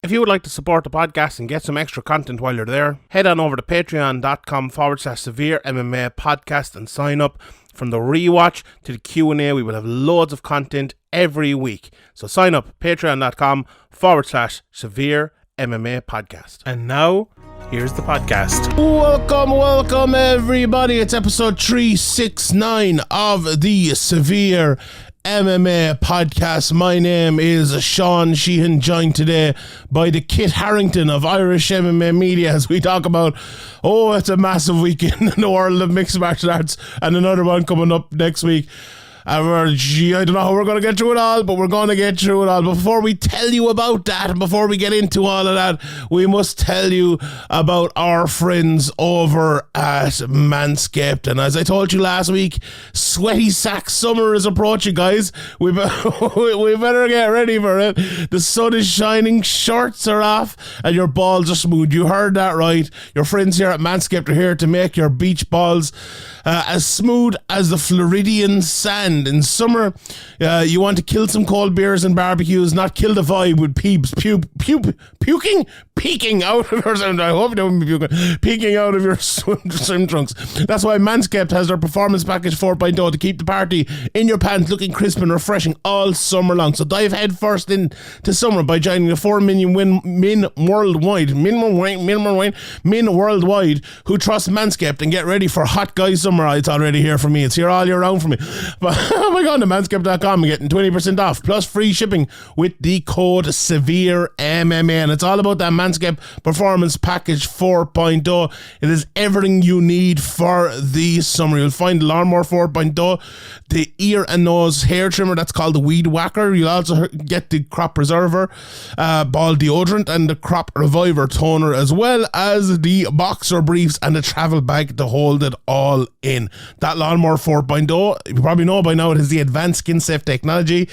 If you would like to support the podcast and get some extra content while you're there, head on over to patreon.com/SevereMMA podcast and sign up. From the rewatch to the Q&A, we will have loads of content every week. So sign up, patreon.com/SevereMMA podcast. And now, here's the podcast. Welcome everybody. It's episode 369 of the Severe MMA podcast. My name is Sean Sheehan, joined today by the Kit Harrington of Irish MMA Media as we talk about, it's a massive weekend in the world of mixed martial arts and another one coming up next week. I don't know how we're going to get through it all, but we're going to get through it all. Before we tell you about that, and before we get into all of that, we must tell you about our friends over at Manscaped. And as I told you last week, sweaty sack summer is approaching, guys. We better get ready for it. The sun is shining, shorts are off, and your balls are smooth. You heard that right. Your friends here at Manscaped are here to make your beach balls as smooth as the Floridian sand. In summer, you want to kill some cold beers and barbecues, not kill the vibe with peeps peeking out of your peeking out of your swim trunks. That's why Manscaped has their Performance Package 4.0 to keep the party in your pants looking crisp and refreshing all summer long. So dive head first into summer by joining the 4 million men worldwide who trust Manscaped and get ready for hot guy summer. It's already here for me. It's here all year round for me. But by going to manscaped.com and getting 20% off plus free shipping with the code SevereMMA. And it's all about that Manscaped Performance Package 4.0. It is everything you need for the summer. You'll find the Lawnmower 4.0, the ear and nose hair trimmer, that's called the Weed Whacker. You'll also get the Crop Preserver ball deodorant and the Crop Reviver toner, as well as the boxer briefs and the travel bag to hold it all in. That Lawnmower 4.0, you probably know by now, it has the advanced skin safe technology,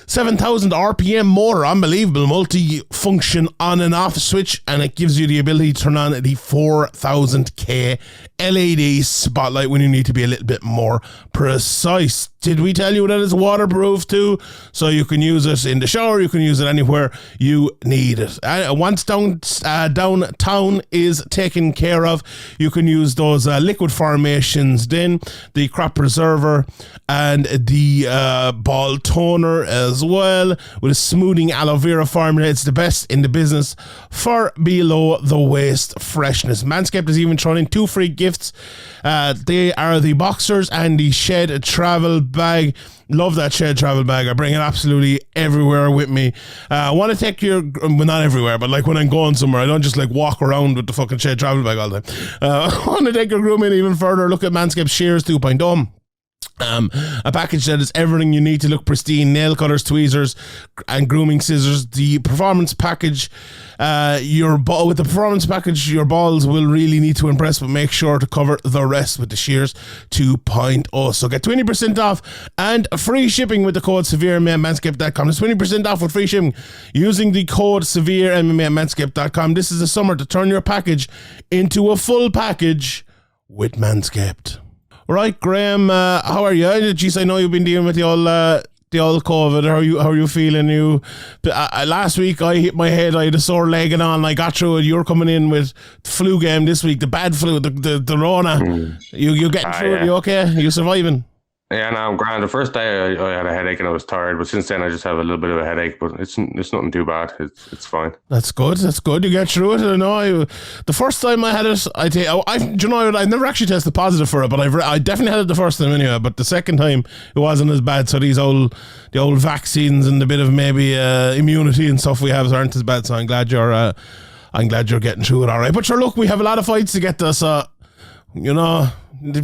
7,000 RPM motor, unbelievable multi-function on and off switch, and it gives you the ability to turn on the 4000K LED spotlight when you need to be a little bit more precise. Did we tell you that it's waterproof too? So you can use it in the shower, you can use it anywhere you need it. Once downtown is taken care of, you can use those liquid formations, then the Crop Preserver and the ball toner as well, with a smoothing aloe vera formula. It's the best in the business for below the waist freshness. Manscaped is even thrown in 2 free gifts. They are the boxers and the Shed travel bag. Love that Shed travel bag. I bring it absolutely everywhere with me. I want to take not everywhere, but like when I'm going somewhere, I don't just like walk around with the fucking Shed travel bag all the time. I want to take your grooming even further. Look at Manscaped Shears 2.0. A package that is everything you need to look pristine: nail cutters, tweezers, and grooming scissors. The Performance Package, with the Performance Package, your balls will really need to impress, but make sure to cover the rest with the Shears 2.0. So get 20% off and free shipping with the code SevereMMA at Manscaped.com. It's 20% off with free shipping using the code SevereMMA at Manscaped.com. This is the summer to turn your package into a full package with Manscaped. Right, Graham, how are you? Jeez, I know you've been dealing with the old COVID. How are you feeling? Last week I hit my head, I had a sore leg and all, and I got through it. You're coming in with the flu game this week, the bad flu, the Rona. You getting through it? You okay? You surviving? Yeah, no, I'm grand. The first day I had a headache and I was tired, but since then I just have a little bit of a headache, but it's nothing too bad. It's fine. That's good. You get through it. I know. The first time I had it, I never actually tested positive for it, but I definitely had it the first time anyway. But the second time it wasn't as bad. So the old vaccines and the bit of maybe immunity and stuff we have aren't as bad. So I'm glad you're getting through it all right. But sure, look, we have a lot of fights to get to. So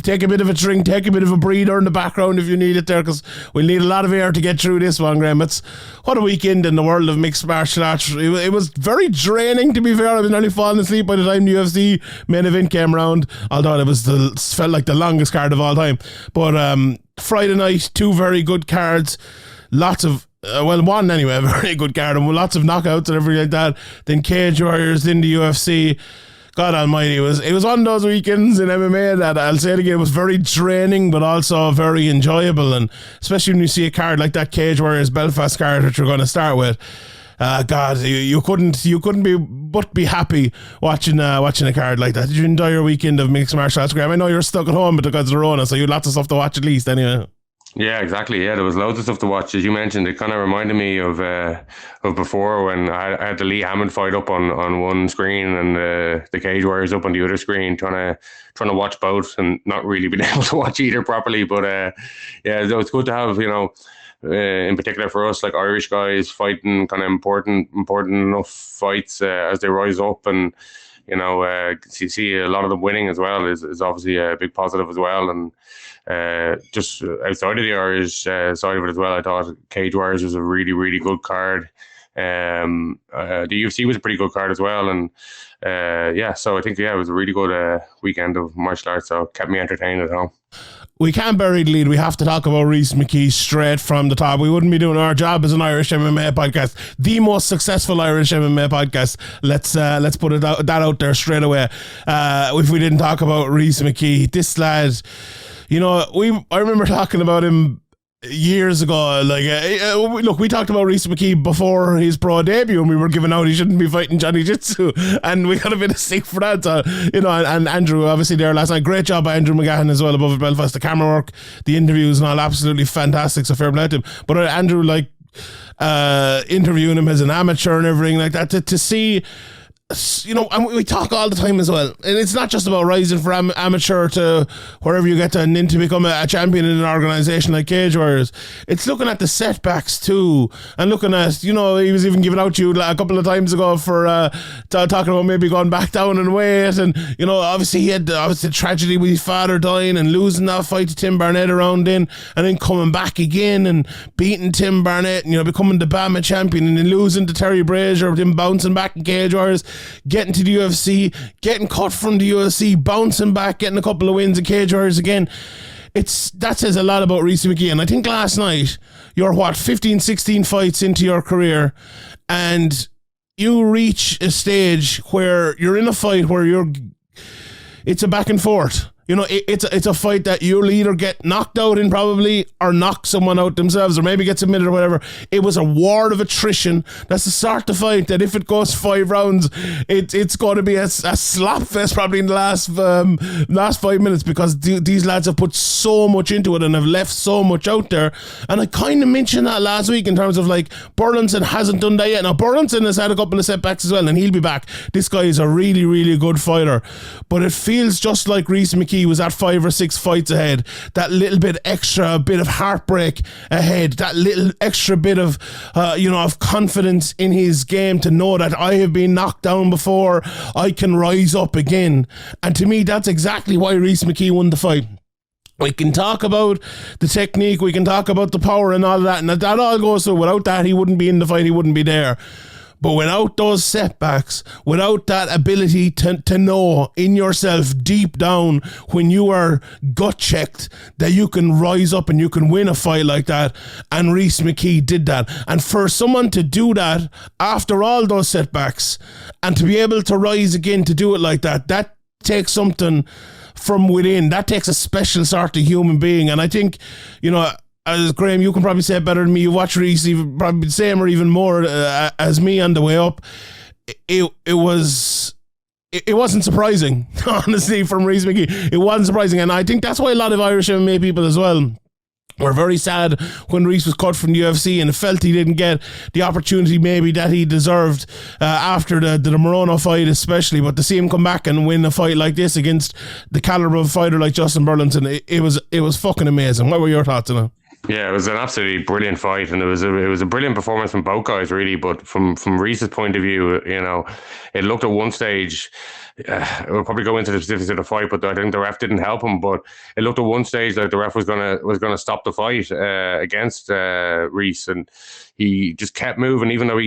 take a bit of a drink, take a bit of a breather in the background if you need it there, because we'll need a lot of air to get through this one, Graham. What a weekend in the world of mixed martial arts. It was very draining, to be fair. I was nearly falling asleep by the time the UFC main event came around, although it felt like the longest card of all time. But Friday night, 2 very good cards, lots of one anyway, a very good card, and lots of knockouts and everything like that. Then Cage Warriors, then the UFC. God almighty, it was one of those weekends in MMA that, I'll say it again, was very draining but also very enjoyable, and especially when you see a card like that Cage Warriors Belfast card, which we're going to start with. God, you couldn't be happy watching a card like that. Did you enjoy your weekend of mixed martial arts, Graham? I know you're stuck at home because of the Rona, so you had lots of stuff to watch at least anyway. Yeah, exactly. Yeah, there was loads of stuff to watch. As you mentioned, it kind of reminded me of before when I had the Lee Hammond fight up on one screen and the Cage Warriors up on the other screen, trying to watch both and not really being able to watch either properly. But yeah, so it's good to have, in particular for us, like Irish guys fighting kind of important enough fights as they rise up, and you see a lot of them winning as well is obviously a big positive as well. And just outside of the Irish side of it as well, I thought Cage Warriors was a really, really good card. The UFC was a pretty good card as well, and so I think it was a really good weekend of martial arts, so it kept me entertained at home. We can't bury the lead. We have to talk about Rhys Mckee straight from the top. We wouldn't be doing our job as an Irish MMA podcast, the most successful Irish MMA podcast. Let's put that out there straight away. If we didn't talk about Rhys Mckee, this lad, I remember talking about him years ago. Look, we talked about Rhys Mckee before his pro debut, and we were giving out he shouldn't be fighting Johnny Jitsu, and we got a bit of stick for that. So, and Andrew obviously there last night. Great job by Andrew McGahan as well above at Belfast. The camera work, the interviews, and all absolutely fantastic. So fair play to him. But Andrew, interviewing him as an amateur and everything like that, to see. And we talk all the time as well, and it's not just about rising from amateur to wherever you get to and then to become a champion in an organisation like Cage Warriors. It's looking at the setbacks too, and looking at, he was even giving out to you a couple of times ago for talking about maybe going back down in weight, and obviously he had the tragedy with his father dying and losing that fight to Tim Barnett around then, and then coming back again and beating Tim Barnett and becoming the BAMA champion, and then losing to Terry Brazier, then bouncing back in Cage Warriors, getting to the UFC, getting cut from the UFC, bouncing back, getting a couple of wins in Cage Warriors again. That says a lot about Rhys Mckee. And I think last night, you're 15, 16 fights into your career, and you reach a stage where you're in a fight where it's a back and forth. It's a fight that you'll either get knocked out in probably, or knock someone out themselves, or maybe get submitted or whatever. It was a war of attrition. That's the sort of fight that if it goes 5 rounds, it's going to be a slap fest probably in the last 5 minutes, because these lads have put so much into it and have left so much out there. And I kind of mentioned that last week in terms of Burlinson hasn't done that yet. Now Burlinson has had a couple of setbacks as well, and he'll be back. This guy is a really, really good fighter, but it feels just like Rhys Mckee was at 5 or 6 fights ahead. That little bit extra bit of heartbreak ahead, that little extra bit of of confidence in his game, to know that I have been knocked down before, I can rise up again. And to me, that's exactly why Rhys Mckee won the fight. We can talk about the technique, we can talk about the power and all of that, and that all goes through. Without that, he wouldn't be in the fight, he wouldn't be there. But without those setbacks, without that ability to know in yourself deep down when you are gut checked that you can rise up and you can win a fight like that, and Rhys Mckee did that. And for someone to do that after all those setbacks and to be able to rise again, to do it like that, that takes something from within. That takes a special sort of human being. And I think, as Graham, you can probably say it better than me. You watch Rhys, even probably the same or even more as me on the way up. It wasn't surprising, honestly, from Rhys Mckee. It wasn't surprising, and I think that's why a lot of Irish MMA people as well were very sad when Rhys was cut from the UFC and felt he didn't get the opportunity maybe that he deserved after the Morono fight especially. But to see him come back and win a fight like this against the caliber of a fighter like Justin Burlinson, it was fucking amazing. What were your thoughts on it? Yeah, it was an absolutely brilliant fight, and it was a brilliant performance from both guys, really. But from Rhys's point of view, it looked at one stage. We'll probably go into the specifics of the fight, but I think the ref didn't help him. But it looked at one stage like the ref was gonna stop the fight against Rhys, and he just kept moving, even though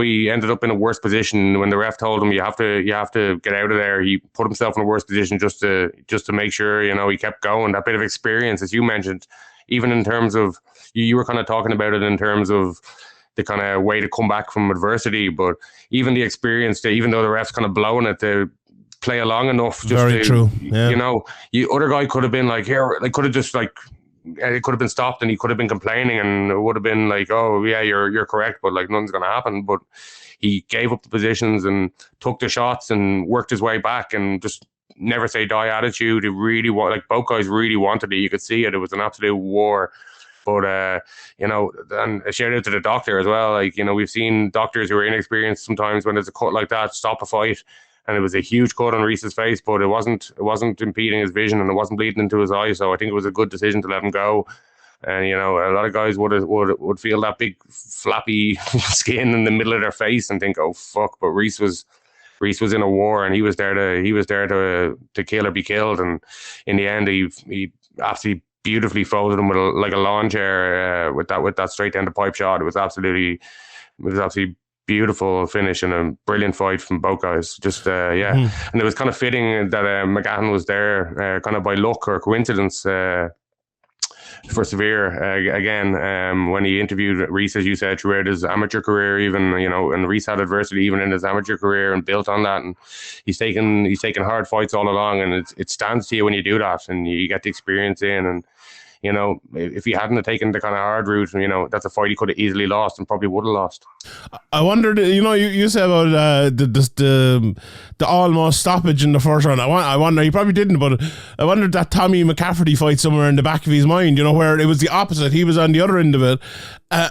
he ended up in a worse position. When the ref told him you have to get out of there, he put himself in a worse position just to make sure he kept going. That bit of experience, as you mentioned. Even in terms of, you were kind of talking about it in terms of the kind of way to come back from adversity, but even the experience, that even though the ref's kind of blowing it, to play along enough. Just very true. Yeah. Other guy could have been like, here, like could have just like it could have been stopped and he could have been complaining and it would have been like, oh yeah, you're correct, but like nothing's going to happen. But he gave up the positions and took the shots and worked his way back and just never say die attitude. He really both guys really wanted it. You could see it. It was an absolute war. But, you know, and a shout out to the doctor as well. Like, you know, we've seen doctors who are inexperienced sometimes when there's a cut like that, stop a fight. And it was a huge cut on Rhys's face, but it wasn't impeding his vision and it wasn't bleeding into his eye. So I think it was a good decision to let him go. And, you know, a lot of guys would feel that big flappy skin in the middle of their face and think, oh, fuck. But Rhys was in a war and he was there to kill or be killed. And in the end, he absolutely beautifully folded him with a lawn chair with that straight down the pipe shot. It was absolutely beautiful finish and a brilliant fight from both guys. Just and it was kind of fitting that McGahan was there, kind of by luck or coincidence. For Severe again, when he interviewed Rhys, as you said, throughout his amateur career, even, you know, and Rhys had adversity even in his amateur career and built on that, and he's taken hard fights all along, and it stands to you when you do that and you get the experience in. And you know, if he hadn't have taken the kind of hard route, you know, that's a fight he could have easily lost and probably would have lost. I wondered, you know, you said about the almost stoppage in the first round. I wonder, he probably didn't, but I wondered that Tommy McCafferty fight somewhere in the back of his mind, you know, where it was the opposite. He was on the other end of it,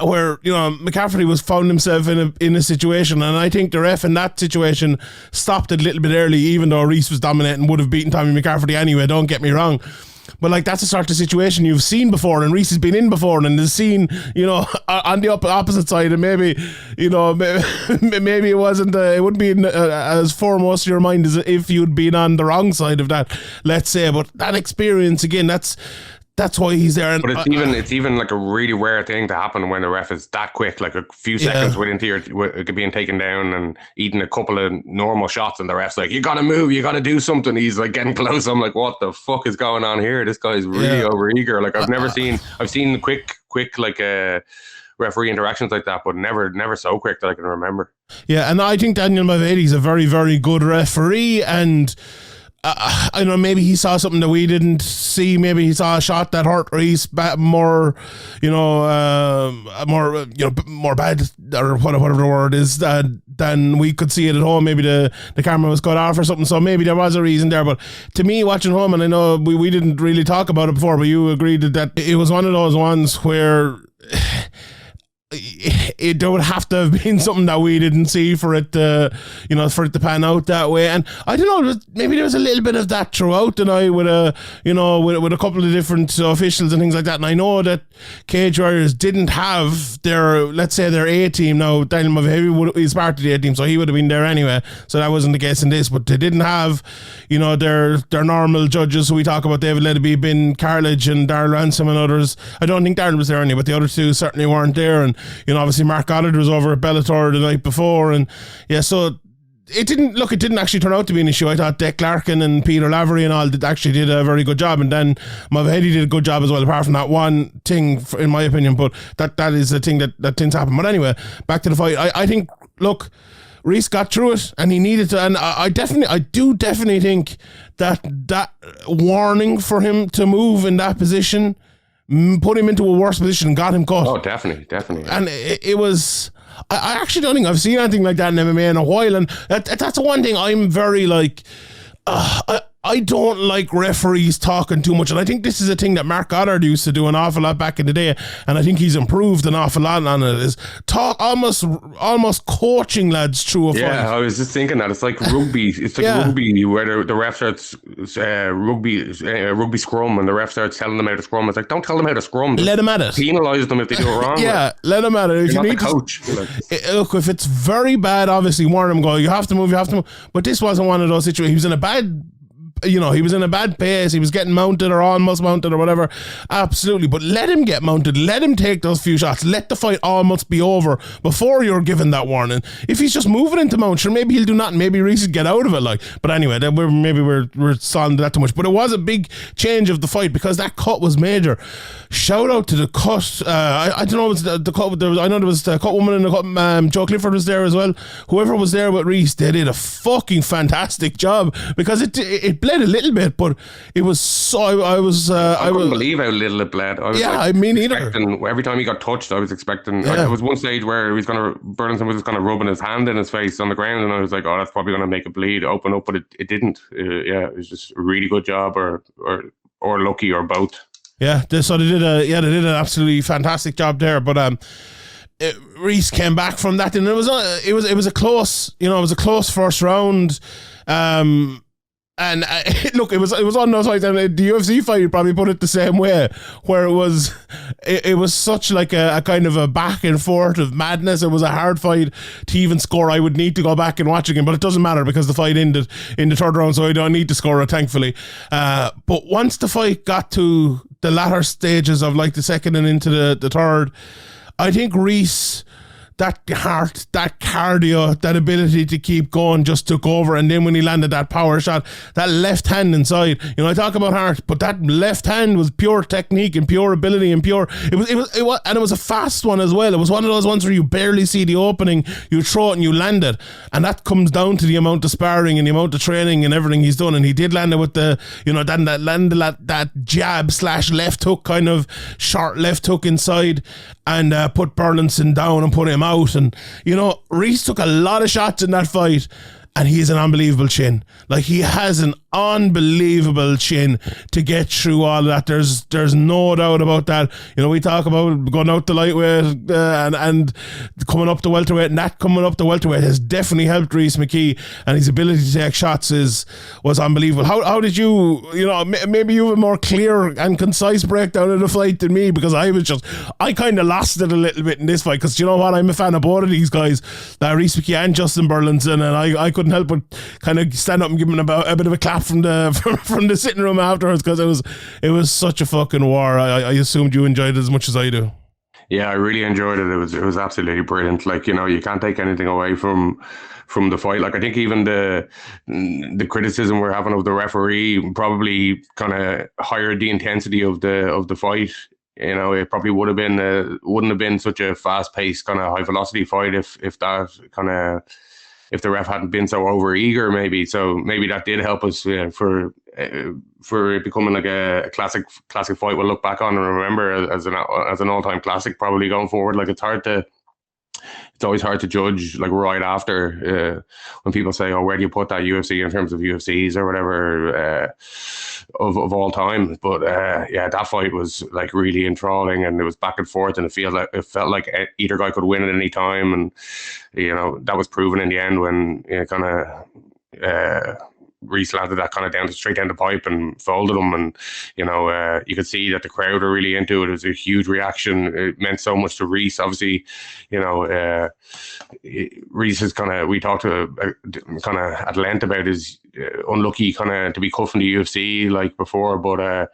where, you know, McCafferty found himself in a situation, and I think the ref in that situation stopped it a little bit early, even though Rhys was dominating, would have beaten Tommy McCafferty anyway, don't get me wrong. But like, that's a sort of situation you've seen before, and Rhys has been in before and has seen, you know, on the opposite side, and maybe, you know, maybe it wasn't, it wouldn't be as foremost in your mind as if you'd been on the wrong side of that, let's say. But that experience, again, that's why he's there. And but it's even like a really rare thing to happen when the ref is that quick, like a few seconds with being taken down and eating a couple of normal shots, and the ref's like, you gotta move, you gotta do something. He's like getting close. I'm like, what the fuck is going on here? This guy's really overeager. Like, I've seen quick like referee interactions like that, but never so quick that I can remember. Yeah, and I think Daniel Mulvaney's a very, very good referee, and I know maybe he saw something that we didn't see. Maybe he saw a shot that hurt Rhys more bad, or whatever the word is, than we could see it at home. Maybe the camera was cut off or something. So maybe there was a reason there. But to me, watching home, and I know we didn't really talk about it before, but you agreed that it was one of those ones where there would have to have been something that we didn't see for it to pan out that way. And I don't know, maybe there was a little bit of that throughout the night with a couple of different officials and things like that. And I know that Cage Warriors didn't have their A team. Now Daniel Mulvaney is part of the A team, so he would have been there anyway, so that wasn't the case in this. But they didn't have, you know, their normal judges. So we talk about David Leatherby, Ben Carledge and Darryl Ransom and others. I don't think Darryl was there anyway, but the other two certainly weren't there. And, you know, obviously Mark Goddard was over at Bellator the night before, and so it didn't actually turn out to be an issue. I thought Dick Larkin and Peter Lavery and all did a very good job, and then Mulvaney did a good job as well, apart from that one thing, in my opinion. But that is a thing that tends to happen. But anyway, back to the fight. I think, look, Rhys got through it, and he needed to, and I do definitely think that warning for him to move in that position put him into a worse position and got him caught. Oh, definitely. And it was, I actually don't think I've seen anything like that in MMA in a while, and that's one thing I'm very like, I don't like referees talking too much, and I think this is a thing that Mark Goddard used to do an awful lot back in the day, and I think he's improved an awful lot on it, is talk almost coaching lads through a fight. Yeah, I was just thinking that. It's like rugby. It's like rugby where the ref starts rugby scrum, and the ref starts telling them how to scrum. It's like, don't tell them how to scrum. Just let them at it. Penalise them if they do it wrong. Let them at it. If you're you not need the coach. Look, if it's very bad, obviously warn them, go, you have to move. But this wasn't one of those situations. He was in a bad pace. He was getting mounted or almost mounted or whatever. Absolutely. But let him get mounted. Let him take those few shots. Let the fight almost be over before you're given that warning. If he's just moving into mount, sure, maybe he'll do nothing. Maybe Rhys would get out of it. But anyway, we're solving that too much. But it was a big change of the fight because that cut was major. Shout out to the cut. I don't know if it's the cut. I know there was the cut woman in the cut. Joe Clifford was there as well. Whoever was there with Rhys, they did a fucking fantastic job because it bled bled a little bit, but it was so. I couldn't believe how little it bled. I was I mean, neither. Every time he got touched, I was expecting. There was one stage where Burlington was kind of rubbing his hand in his face on the ground, and I was like, "Oh, that's probably going to make it bleed, open up," but it didn't. It was just a really good job, or lucky, or both. Yeah, they did an absolutely fantastic job there, but Rhys came back from that, and it was a close, it was a close first round, and look, it was on those fights, and the UFC fight, you probably put it the same way, where it was such like a kind of a back and forth of madness. It was a hard fight to even score. I would need to go back and watch again, but it doesn't matter because the fight ended in the third round, so I don't need to score it, thankfully. But once the fight got to the latter stages of like the second and into the third, I think Rhys, that heart, that cardio, that ability to keep going just took over. And then when he landed that power shot, that left hand inside, I talk about heart, but that left hand was pure technique and pure ability and pure. It was a fast one as well. It was one of those ones where you barely see the opening, you throw it and you land it. And that comes down to the amount of sparring and the amount of training and everything he's done. And he did land it with the, that jab / left hook, kind of short left hook inside, and put Burlington down and put him out. And Rhys took a lot of shots in that fight, and he has an unbelievable chin. Like, he has an unbelievable chin to get through all of that. There's no doubt about that. We talk about going out the lightweight and coming up the welterweight, and that coming up the welterweight has definitely helped Rhys Mckee, and his ability to take shots was unbelievable. How did you, maybe you have a more clear and concise breakdown of the fight than me, because I kind of lost it a little bit in this fight, because you know what, I'm a fan of both of these guys, Rhys Mckee and Justin Burlington, and I couldn't help but kind of stand up and give him a bit of a clap from the sitting room afterwards, because it was such a fucking war. I assumed you enjoyed it as much as I do. Yeah, I really enjoyed it. It was absolutely brilliant. Like, you can't take anything away from the fight. Like, I think even the criticism we're having of the referee probably kind of hired the intensity of the fight. It probably wouldn't have been such a fast paced kind of high velocity fight if the ref hadn't been so over eager, maybe. So maybe that did help us for it becoming like a classic fight we'll look back on and remember as an all-time classic probably going forward. Like, it's always hard to judge, like, right after when people say, "Oh, where do you put that UFC in terms of UFCs or whatever of all time?" But that fight was like really enthralling, and it was back and forth, and it felt like either guy could win at any time, and that was proven in the end when kind of Rhys landed that kind of straight down the pipe and folded him, and you could see that the crowd were really into it. It was a huge reaction. It meant so much to Rhys. Obviously, Rhys is we talked to kind of at length about his unlucky kind of to be cut from the UFC like before, but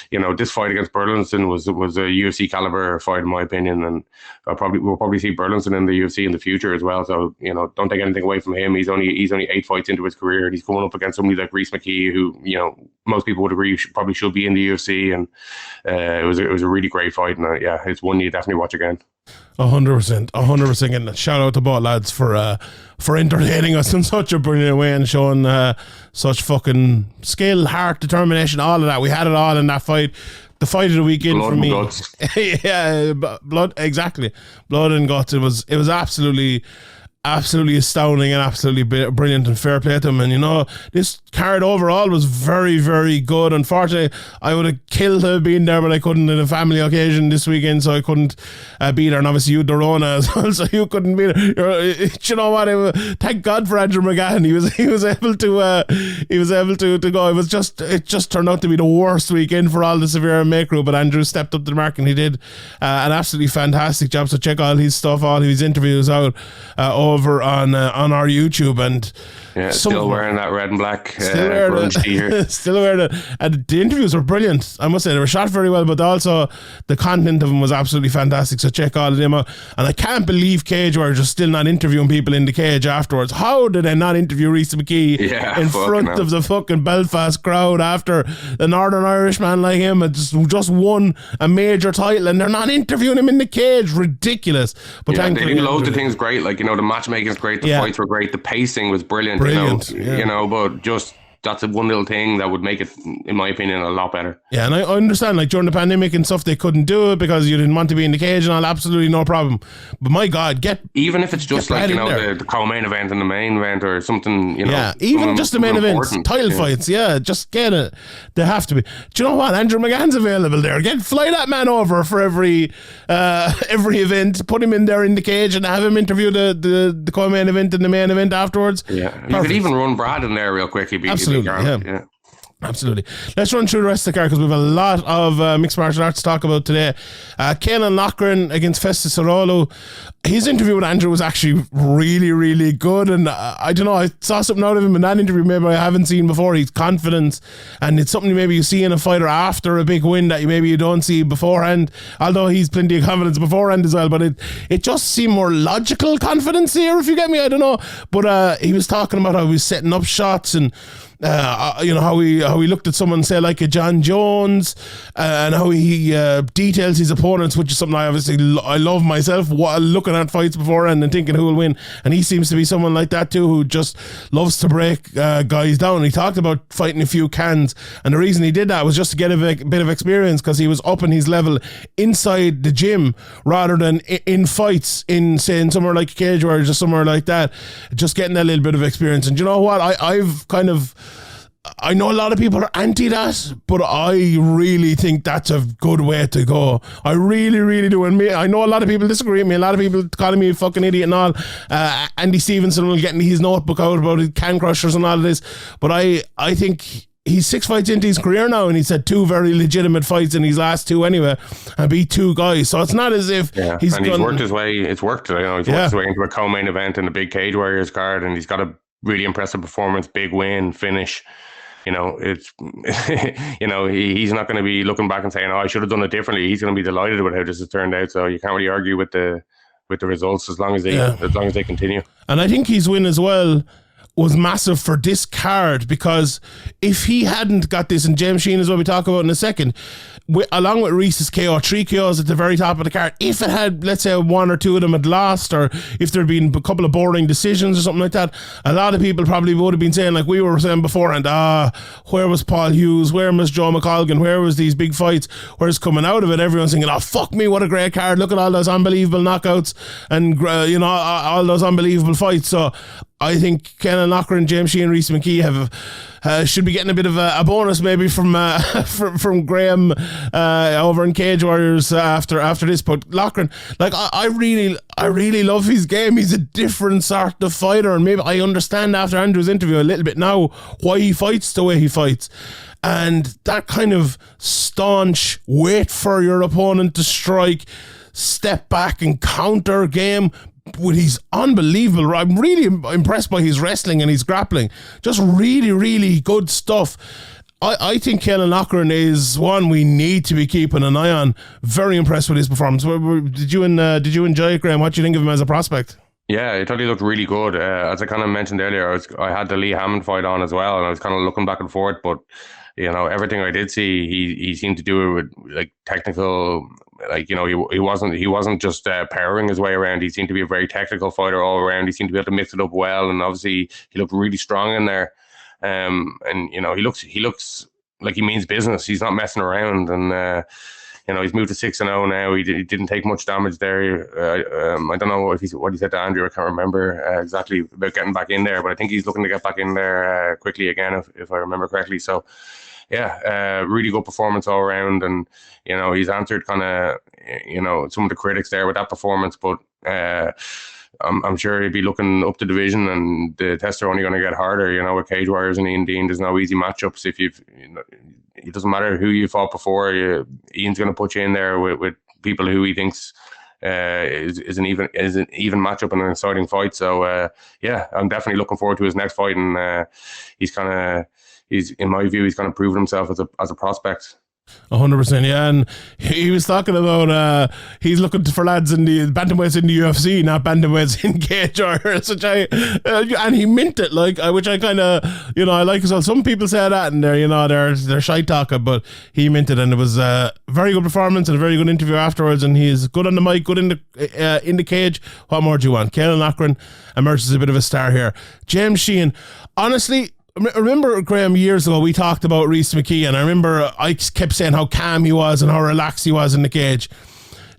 this fight against Burlington was a UFC caliber fight in my opinion, and we'll probably see Burlington in the UFC in the future as well. So don't take anything away from him. He's only 8 fights into his career, and he's coming up against somebody like Rhys Mckee, who most people would agree probably should be in the UFC, and it was a really great fight, and it's one you definitely watch again. 100%, and shout out to both lads for entertaining us in such a brilliant way and showing such fucking skill, heart, determination, all of that. We had it all in that fight. The fight of the weekend for me. Guts. Yeah, blood, exactly. Blood and guts. It was absolutely astounding and absolutely brilliant, and fair play to him. And this card overall was very, very good. Unfortunately, I would have killed to have been there, but I couldn't in a family occasion this weekend, so I couldn't be there. And obviously you had the Rona as well, so you couldn't be there. You know what? Thank God for Andrew McGahan. He was able to go. It just turned out to be the worst weekend for all the SevereMMA crew, but Andrew stepped up to the mark and he did an absolutely fantastic job. So check all his stuff, all his interviews out over on our YouTube, and still wearing that red and black still wearing it. And the interviews were brilliant, I must say. They were shot very well, but also the content of them was absolutely fantastic, so check all of them out. And I can't believe Cage were just still not interviewing people in the cage afterwards. How did they not interview Rhys Mckee in front of the fucking Belfast crowd after a Northern Irishman like him had just won a major title, and they're not interviewing him in the cage? Ridiculous. But they did loads of things great, like the matchmaking's great, the fights were great, the pacing was brilliant. But just that's one little thing that would make it, in my opinion, a lot better. Yeah, and I understand, like, during the pandemic and stuff, they couldn't do it because you didn't want to be in the cage and all, absolutely no problem. But my God, even if it's just like, the co-main event and the main event or something, Yeah, even just the main events, title fights, just get it. They have to be. Do you know what? Andrew McGann's available there. Fly that man over for every event, put him in there in the cage and have him interview the co-main event and the main event afterwards. Yeah, perfect. You could even run Brad in there real quick. Absolutely, yeah. Absolutely. Let's run through the rest of the card because we have a lot of mixed martial arts to talk about today. Caolan Loughran against Festus Cerrolo. His interview with Andrew was actually really, really good, and I don't know, I saw something out of him in that interview maybe I haven't seen before. He's confident, and it's something maybe you see in a fighter after a big win that you don't see beforehand, although he's plenty of confidence beforehand as well, but it just seemed more logical confidence here, if you get me. I don't know, but he was talking about how he was setting up shots and how he looked at someone, say, like a John Jones, and how he details his opponents, which is something I love myself, looking at fights beforehand and thinking who will win. And he seems to be someone like that too, who just loves to break guys down. He talked about fighting a few cans, and the reason he did that was just to get a bit of experience, because he was upping his level inside the gym rather than in fights, in somewhere like Cage Warriors or somewhere like that, just getting that little bit of experience. And you know what, I know a lot of people are anti that, but I really think that's a good way to go. I really, really do. And I know a lot of people disagree with me. A lot of people calling me a fucking idiot and all. Andy Stevenson will get his notebook out about his can crushers and all of this. But I think he's 6 fights into his career now, and he's had 2 very legitimate fights in his last 2 anyway, and beat 2 guys. So it's not as if he's worked his way. It's worked. He's worked his way into a co-main event in the big Cage Warriors card, and he's got a really impressive performance, big win, finish. It's he's not going to be looking back and saying, I should have done it differently. He's going to be delighted with how this has turned out. So you can't really argue with the results as long as they continue. And I think his win as well was massive for this card, because if he hadn't got this, and James Sheehan is what we talk about in a second, along with Rhys's KO, 3 KOs at the very top of the card, if it had, let's say, 1 or 2 of them had lost, or if there'd been a couple of boring decisions or something like that, a lot of people probably would have been saying, like we were saying beforehand, where was Paul Hughes, where was Joe McColgan, where was these big fights, where's coming out of it, everyone's thinking, fuck me, what a great card, look at all those unbelievable knockouts, and all those unbelievable fights. So I think Caolan Loughran, James Sheehan, Rhys Mckee should be getting a bit of a bonus maybe from Graham over in Cage Warriors after this. But Loughran, like I really love his game. He's a different sort of fighter, and maybe I understand after Andrew's interview a little bit now why he fights the way he fights. And that kind of staunch, wait for your opponent to strike, step back and counter game with his unbelievable. I'm really impressed by his wrestling and his grappling. Just really, really good stuff. I think Caolan Loughran is one we need to be keeping an eye on. Very impressed with his performance. Did you enjoy it, Graham? What do you think of him as a prospect? Yeah, I thought he looked really good. As I kind of mentioned earlier, I had the Lee Hammond fight on as well, and I was kind of looking back and forth, but everything I did see, he seemed to do it with like technical. Like, he wasn't just powering his way around. He seemed to be a very technical fighter all around. He seemed to be able to mix it up well, and obviously he looked really strong in there. And he looks like he means business. He's not messing around, and he's moved to 6-0 now. He didn't take much damage there. I don't know what he said to Andrew. I can't remember exactly about getting back in there, but I think he's looking to get back in there quickly again, if I remember correctly. So. Yeah, really good performance all around, and he's answered kind of some of the critics there with that performance. But I'm sure he'd be looking up the division, and the tests are only going to get harder. With Cage Warriors and Ian Dean, there's no easy matchups. It doesn't matter who you fought before. Ian's going to put you in there with people who he thinks is an even matchup and an exciting fight. So I'm definitely looking forward to his next fight, and he's in my view, he's kind of proven himself as a prospect. 100%, yeah. And he was talking about he's looking for lads in the bantamweights in the UFC, not bantamweights in Cage Warriors, and he meant it, which I kind of I like as well. Some people say that and they're shy talking, but he meant it, and it was a very good performance and a very good interview afterwards. And he's good on the mic, good in the cage. What more do you want? Caolan Loughran emerges as a bit of a star here. James Sheehan, honestly, remember, Graham, years ago we talked about Rhys Mckee, and I remember I kept saying how calm he was and how relaxed he was in the cage.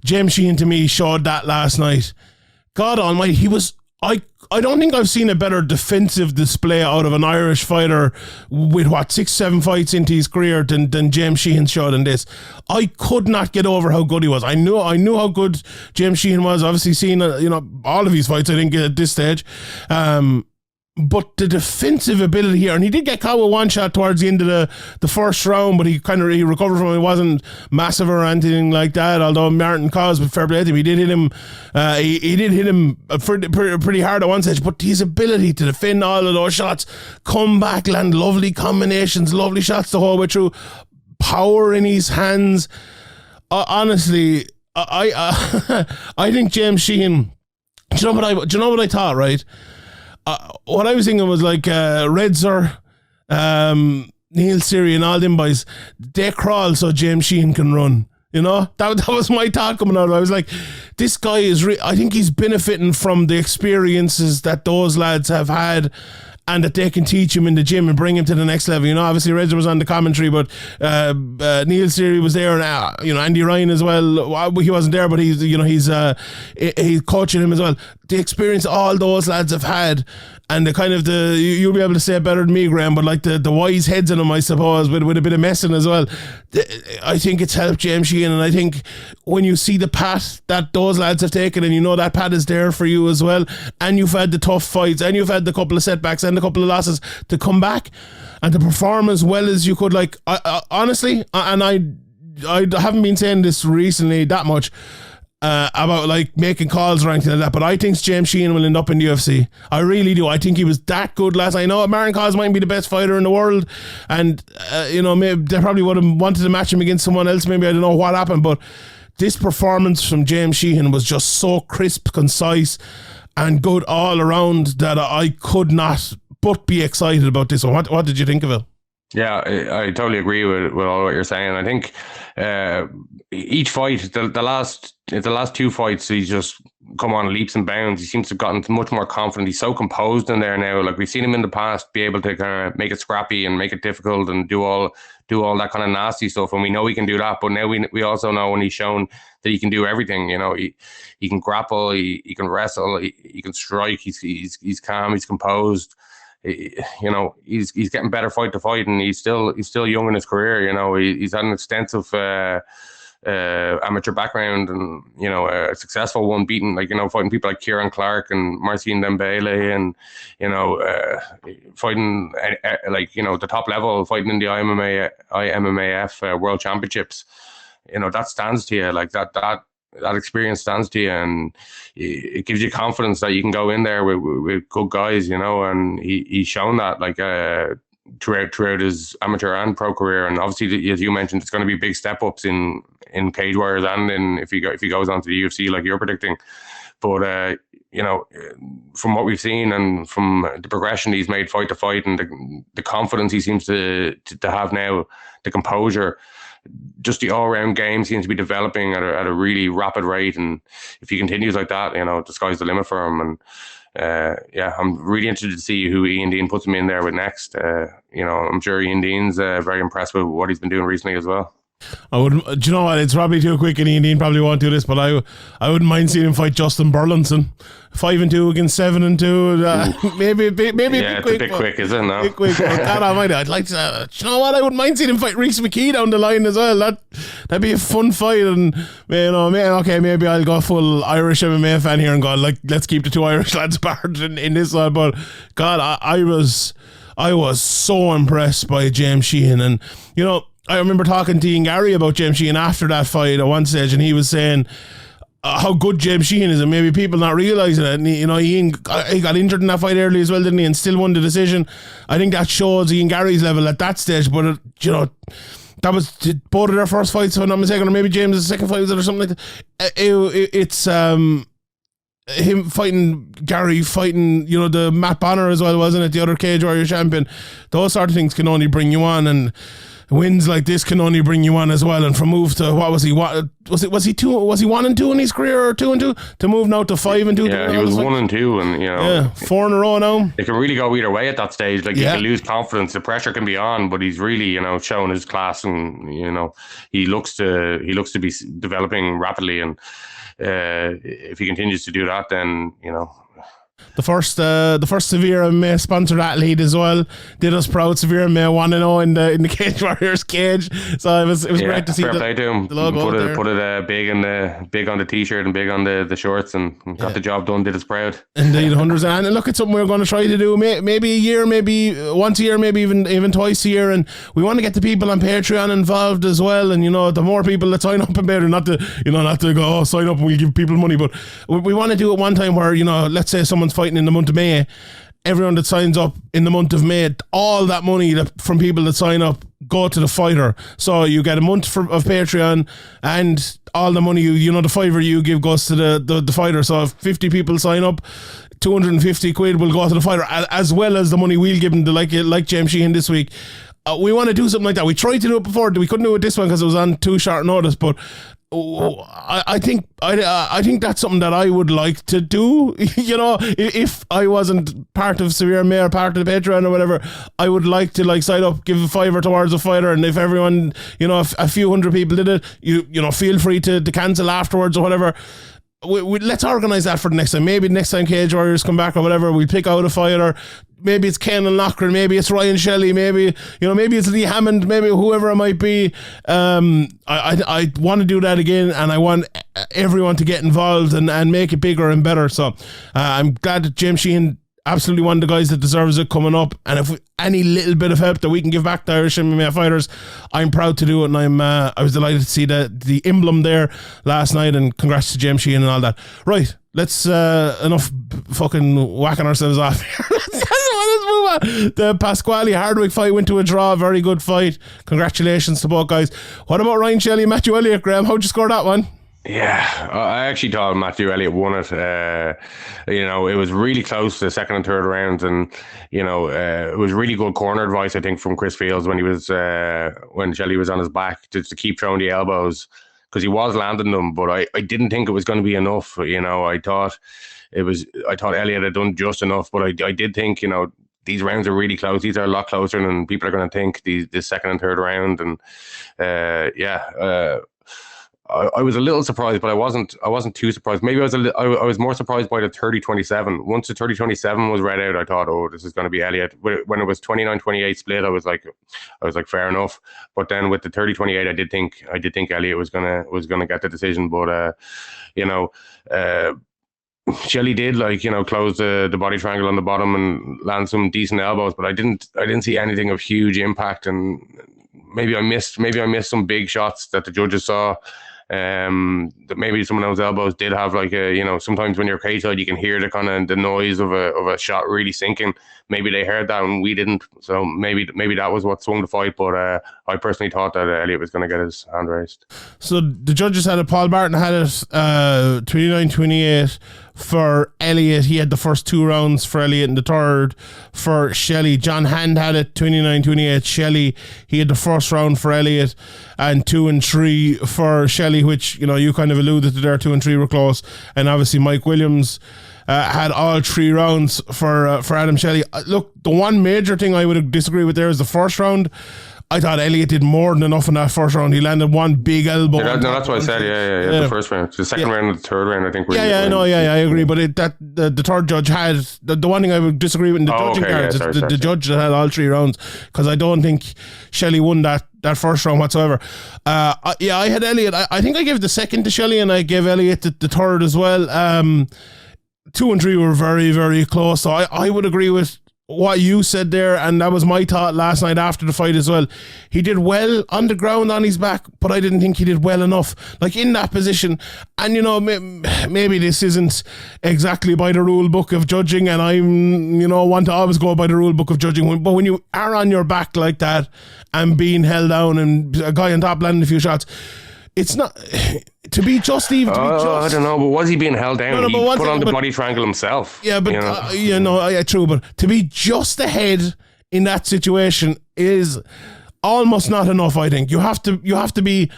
James Sheehan to me showed that last night. God almighty, he was... I don't think I've seen a better defensive display out of an Irish fighter with 6-7 fights into his career than James Sheehan showed in this. I could not get over how good he was. I knew how good James Sheehan was. Obviously seen all of his fights, I think, at this stage. But the defensive ability here, and he did get caught with one shot towards the end of the first round, but he recovered from it. It wasn't massive or anything like that, although Martin caused, but fair play to him. He did hit him he did hit him pretty hard at one stage, but his ability to defend all of those shots, come back, land lovely combinations, lovely shots the whole way through, power in his hands. Honestly, I think James Sheehan, do you know what I thought, right? What I was thinking was like Redzer, Neil Siri and all them boys, they crawl so James Sheehan can run. You know, that was my thought coming out. I was like, this guy is I think he's benefiting from the experiences that those lads have had, and that they can teach him in the gym and bring him to the next level. You know, obviously Redzer was on the commentary, but Neil Siri was there, and Andy Ryan as well. He wasn't there, but he's coaching him as well. The experience all those lads have had, and the kind of you'll be able to say it better than me, Graham, but like the wise heads in them, I suppose, with a bit of messing as well. I think it's helped James Sheehan, and I think when you see the path that those lads have taken, and you know that path is there for you as well, and you've had the tough fights, and you've had the couple of setbacks and a couple of losses, to come back and to perform as well as you could. Like, I honestly, and I haven't been saying this recently that much, about like making calls or anything like that, but I think James Sheehan will end up in the UFC. I really do. I think he was that good last. I know Marin Cos might be the best fighter in the world, and maybe they probably would have wanted to match him against someone else. Maybe, I don't know what happened, but this performance from James Sheehan was just so crisp, concise, and good all around that I could not but be excited about this one. What did you think of it? Yeah, I totally agree with all what you're saying. I think each fight, the last two fights, he's just come on leaps and bounds. He seems to have gotten much more confident. He's so composed in there now. Like, we've seen him in the past be able to kind of make it scrappy and make it difficult and do all that kind of nasty stuff, and we know he can do that. But now we also know, when he's shown that he can do everything. You know, he can grapple, he can wrestle, he can strike. He's calm, he's composed. He's getting better fight to fight, and he's still young in his career. You know, he's had an extensive amateur background, and a successful one, beating fighting people like Kieran Clark and Marcin Dembele, and fighting the top level, fighting in the IMMAF World Championships. That stands to you, like that experience stands to you, and it gives you confidence that you can go in there with good guys, and he's shown that throughout his amateur and pro career. And obviously, as you mentioned, it's going to be big step ups in cage warriors, and if he goes on to the UFC like you're predicting. But from what we've seen, and from the progression he's made fight to fight, and the confidence he seems to have now, the composure, just the all-round game seems to be developing at a really rapid rate. And if he continues like that, the sky's the limit for him. And I'm really interested to see who Ian Dean puts him in there with next. I'm sure Ian Dean's very impressed with what he's been doing recently as well. Do you know what? It's probably too quick, and Ian Dean probably won't do this, but I wouldn't mind seeing him fight Justin Burlinson. 5-2 against 7-2. Maybe a bit quick, is it? No, bit quick. God almighty, I'd like to. Do you know what? I wouldn't mind seeing him fight Rhys Mckee down the line as well. That'd be a fun fight, and maybe I'll go full Irish MMA fan here and go, let's keep the two Irish lads apart in this one. But God, I was so impressed by James Sheehan, and I remember talking to Ian Gary about James Sheehan after that fight at one stage, and he was saying how good James Sheehan is, and maybe people not realising it. And Ian, he got injured in that fight early as well, didn't he? And still won the decision. I think that shows Ian Gary's level at that stage. But that was both of their first fights, if I'm not mistaken, or maybe James' second fight was it, or something like that. It's him fighting Gary, fighting the Matt Bonner as well, wasn't it? The other cage warrior champion. Those sort of things can only bring you on, and wins like this can only bring you on as well. And from move to what was he? What was he 1-2 in his career, or 2-2 to move now to 5-2? Yeah, he was 1-2, and 4 in a row now. It can really go either way at that stage. Like, he can lose confidence, the pressure can be on, but he's really showing his class, and he looks to be developing rapidly, and if he continues to do that, then the first SevereMMA sponsored athlete as well. Did us proud. SevereMMA 1-0 in the Cage Warriors cage. So it was great to see fair play to him. The logo put it big on the t-shirt and big on the shorts, and got the job done. Did us proud. Indeed, hundreds. And look, it's something we're going to try to do maybe a year, maybe once a year, maybe even twice a year. And we want to get the people on Patreon involved as well. And the more people that sign up and better, not to go sign up and we'll give people money, but we want to do it one time where let's say someone's fighting in the month of May. Everyone that signs up in the month of May, all that money from people that sign up go to the fighter. So you get a month of Patreon, and all the money the $5 you give goes to the fighter. So if 50 people sign up, 250 quid will go to the fighter, as well as the money we'll give them, like James Sheehan this week. We want to do something like that. We tried to do it before. We couldn't do it this one because it was on too short notice, but I think that's something that I would like to do. If I wasn't part of SevereMMA or part of the Patreon or whatever, I would like to sign up, give a $5 towards a fighter, and if everyone, if a few hundred people did it, feel free to cancel afterwards or whatever. Let's organise that for the next time. Maybe next time Cage Warriors come back or whatever, we'll pick out a fighter. Maybe it's Ken and Loughran, maybe it's Ryan Shelley, maybe it's Lee Hammond, maybe whoever it might be. I want to do that again, and I want everyone to get involved and make it bigger and better. So I'm glad that James Sheehan, absolutely one of the guys that deserves it, coming up, and if any little bit of help that we can give back to Irish MMA fighters, I'm proud to do it. And I was delighted to see the emblem there last night, and congrats to James Sheehan and all that. Right, let's enough fucking whacking ourselves off here. Let's move on. The Pasquale Hardwick fight went to a draw. Very good fight. Congratulations to both guys. What about Ryan Shelley and Matthew Elliott, Graham? How'd you score that one? Yeah, I actually thought Matthew Elliott won it. It was really close the second and third rounds, and it was really good corner advice, I think, from Chris Fields when Shelley was on his back, just to keep throwing the elbows, because he was landing them, but I didn't think it was going to be enough. I thought Elliott had done just enough, but I did think these rounds are really close. These are a lot closer than people are going to think. The second and third round, and I was a little surprised, but I wasn't too surprised. Maybe I was more surprised by the 30-27. Once the 30-27 was read out, I thought, oh, this is going to be Elliott. When it was 29-28 split, I was like, fair enough. But then with the 30-28, I did think Elliott was gonna get the decision. But Shelley did close the body triangle on the bottom and land some decent elbows, but I didn't see anything of huge impact, and maybe I missed some big shots that the judges saw. That maybe some of those elbows did have sometimes when you're cage side you can hear the noise of a shot really sinking. Maybe they heard that and we didn't, so maybe that was what swung the fight. But I personally thought that Elliott was going to get his hand raised. So the judges had it. Paul Barton had it 29-28 for Elliott. He had the first 2 rounds for Elliott and the third for Shelley. John Hand had it 29-28 Shelley. He had the first round for Elliott and 2 and 3 for Shelley, which you kind of alluded to there. 2 and 3 were close, and obviously Mike Williams had all 3 rounds for Adam Shelley. Look, the one major thing I would disagree with there is the first round. I thought Elliott did more than enough in that first round. He landed one big elbow. Yeah, that's what I said. Yeah. The first round, the second round, and the third round. I think. I agree. But the third judge had the one thing I would disagree with in the judging cards. The judge that had all 3 rounds, because I don't think Shelley won that first round whatsoever. I had Elliott. I think I gave the second to Shelley, and I gave Elliott the third as well. 2 and 3 were very, very close. So I would agree with what you said there, and that was my thought last night after the fight as well. He did well on the ground on his back, but I didn't think he did well enough in that position. And maybe this isn't exactly by the rule book of judging, and I'm want to always go by the rule book of judging, but when you are on your back like that and being held down and a guy on top landing a few shots, it's not to be just even. To be just. I don't know, but was he being held down? He put on the body triangle himself. Yeah, but true. But to be just ahead in that situation is, almost not enough. I think you have to be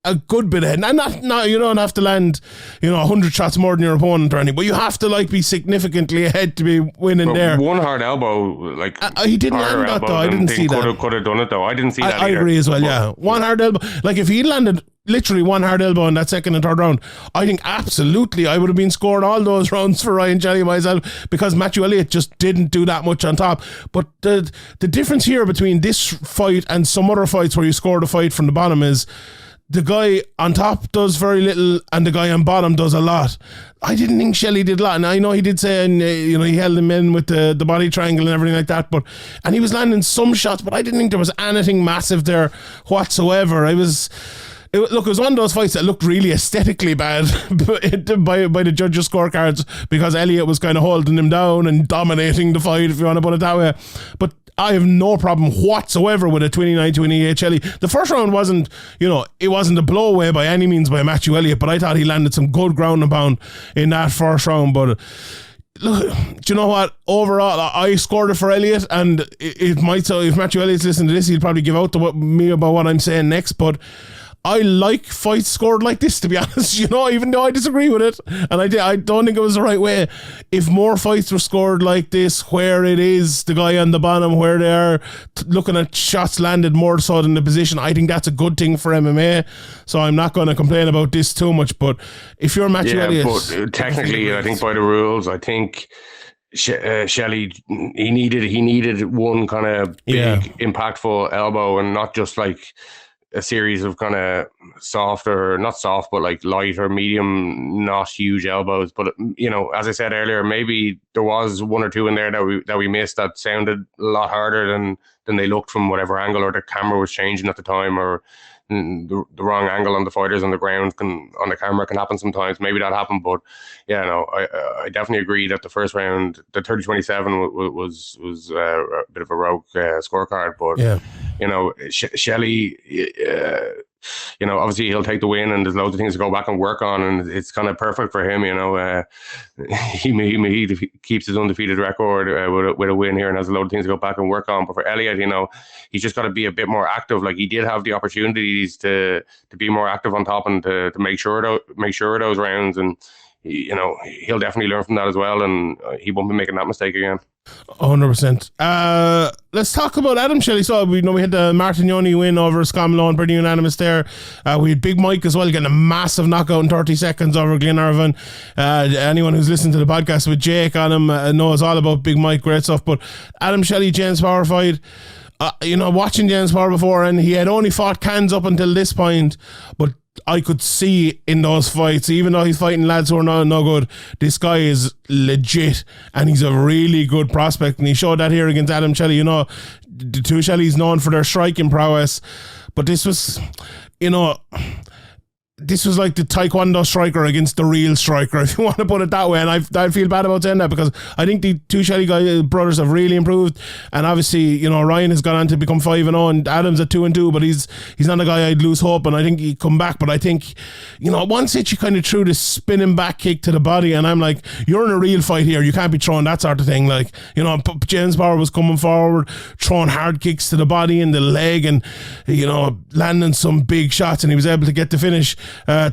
a good bit ahead, and not you don't have to land 100 shots more than your opponent or anything, but you have to like be significantly ahead to be winning there. One hard elbow, like he didn't land that though. I didn't see that. Could have done it though. I didn't see that. I agree as well. Yeah, one hard elbow. Like if he landed literally one hard elbow in that second and third round, I think absolutely I would have been scored all those rounds for Ryan Shelley myself, because Matthew Elliott just didn't do that much on top. But the difference here between this fight and some other fights where you scored a fight from the bottom is the guy on top does very little and the guy on bottom does a lot. I didn't think Shelley did a lot, and I know he did say, and he held him in with the body triangle and everything like that, and he was landing some shots, but I didn't think there was anything massive there whatsoever. It was one of those fights that looked really aesthetically bad by the judges' scorecards, because Elliott was kind of holding him down and dominating the fight, if you want to put it that way. But I have no problem whatsoever with a 29-28 Shelley. The first round wasn't, it wasn't a blowaway by any means by Matthew Elliott, but I thought he landed some good ground and pound in that first round. But look, do you know what? Overall, I scored it for Elliott, and it might, so if Matthew Elliott's listening to this, he'll probably give out to me about what I'm saying next, but I like fights scored like this, to be honest, even though I disagree with it, and I don't think it was the right way. If more fights were scored like this, where it is the guy on the bottom, where they are looking at shots landed more so than the position, I think that's a good thing for MMA, so I'm not going to complain about this too much. But if you're Matthew Elliott... but technically, I think by the rules, I think Shelley, he needed one kind of big, impactful elbow, and not just like a series of kind of not soft, but like light or medium, not huge elbows. But as I said earlier, maybe there was one or two in there that we missed that sounded a lot harder than they looked from whatever angle, or the camera was changing at the time, or the wrong angle on the fighters on the ground on the camera can happen sometimes. Maybe that happened, but I definitely agree that the first round, the 30-27 was a bit of a rogue scorecard. But Shelley, obviously he'll take the win, and there's loads of things to go back and work on, and it's kind of perfect for him. He keeps his undefeated record with a win here, and has a load of things to go back and work on. But for Elliott, he's just got to be a bit more active. Like, he did have the opportunities to be more active on top, and to make sure of those rounds, and he'll definitely learn from that as well, and he won't be making that mistake again. 100%. Let's talk about Adam Shelley. So we had the Martignoni win over Scott Malone, pretty unanimous there. We had Big Mike as well, getting a massive knockout in 30 seconds over Glenarvan. Anyone who's listened to the podcast with Jake on him knows all about Big Mike, great stuff. But Adam Shelley, James Power fight. Watching James Power before, and he had only fought cans up until this point, but I could see in those fights, even though he's fighting lads who are no good, this guy is legit, and he's a really good prospect, and he showed that here against Adam Shelley. The two Shelleys known for their striking prowess, but this was, this was like the Taekwondo striker against the real striker, if you want to put it that way. And I feel bad about saying that, because I think the two Shelley brothers have really improved. And obviously, Ryan has gone on to become 5-0, and Adam's at 2-2, but he's not a guy I'd lose hope, and I think he'd come back. But I think, once he kind of threw this spinning back kick to the body, and I'm like, you're in a real fight here. You can't be throwing that sort of thing. Like, James Power was coming forward, throwing hard kicks to the body and the leg, and, landing some big shots, and he was able to get the finish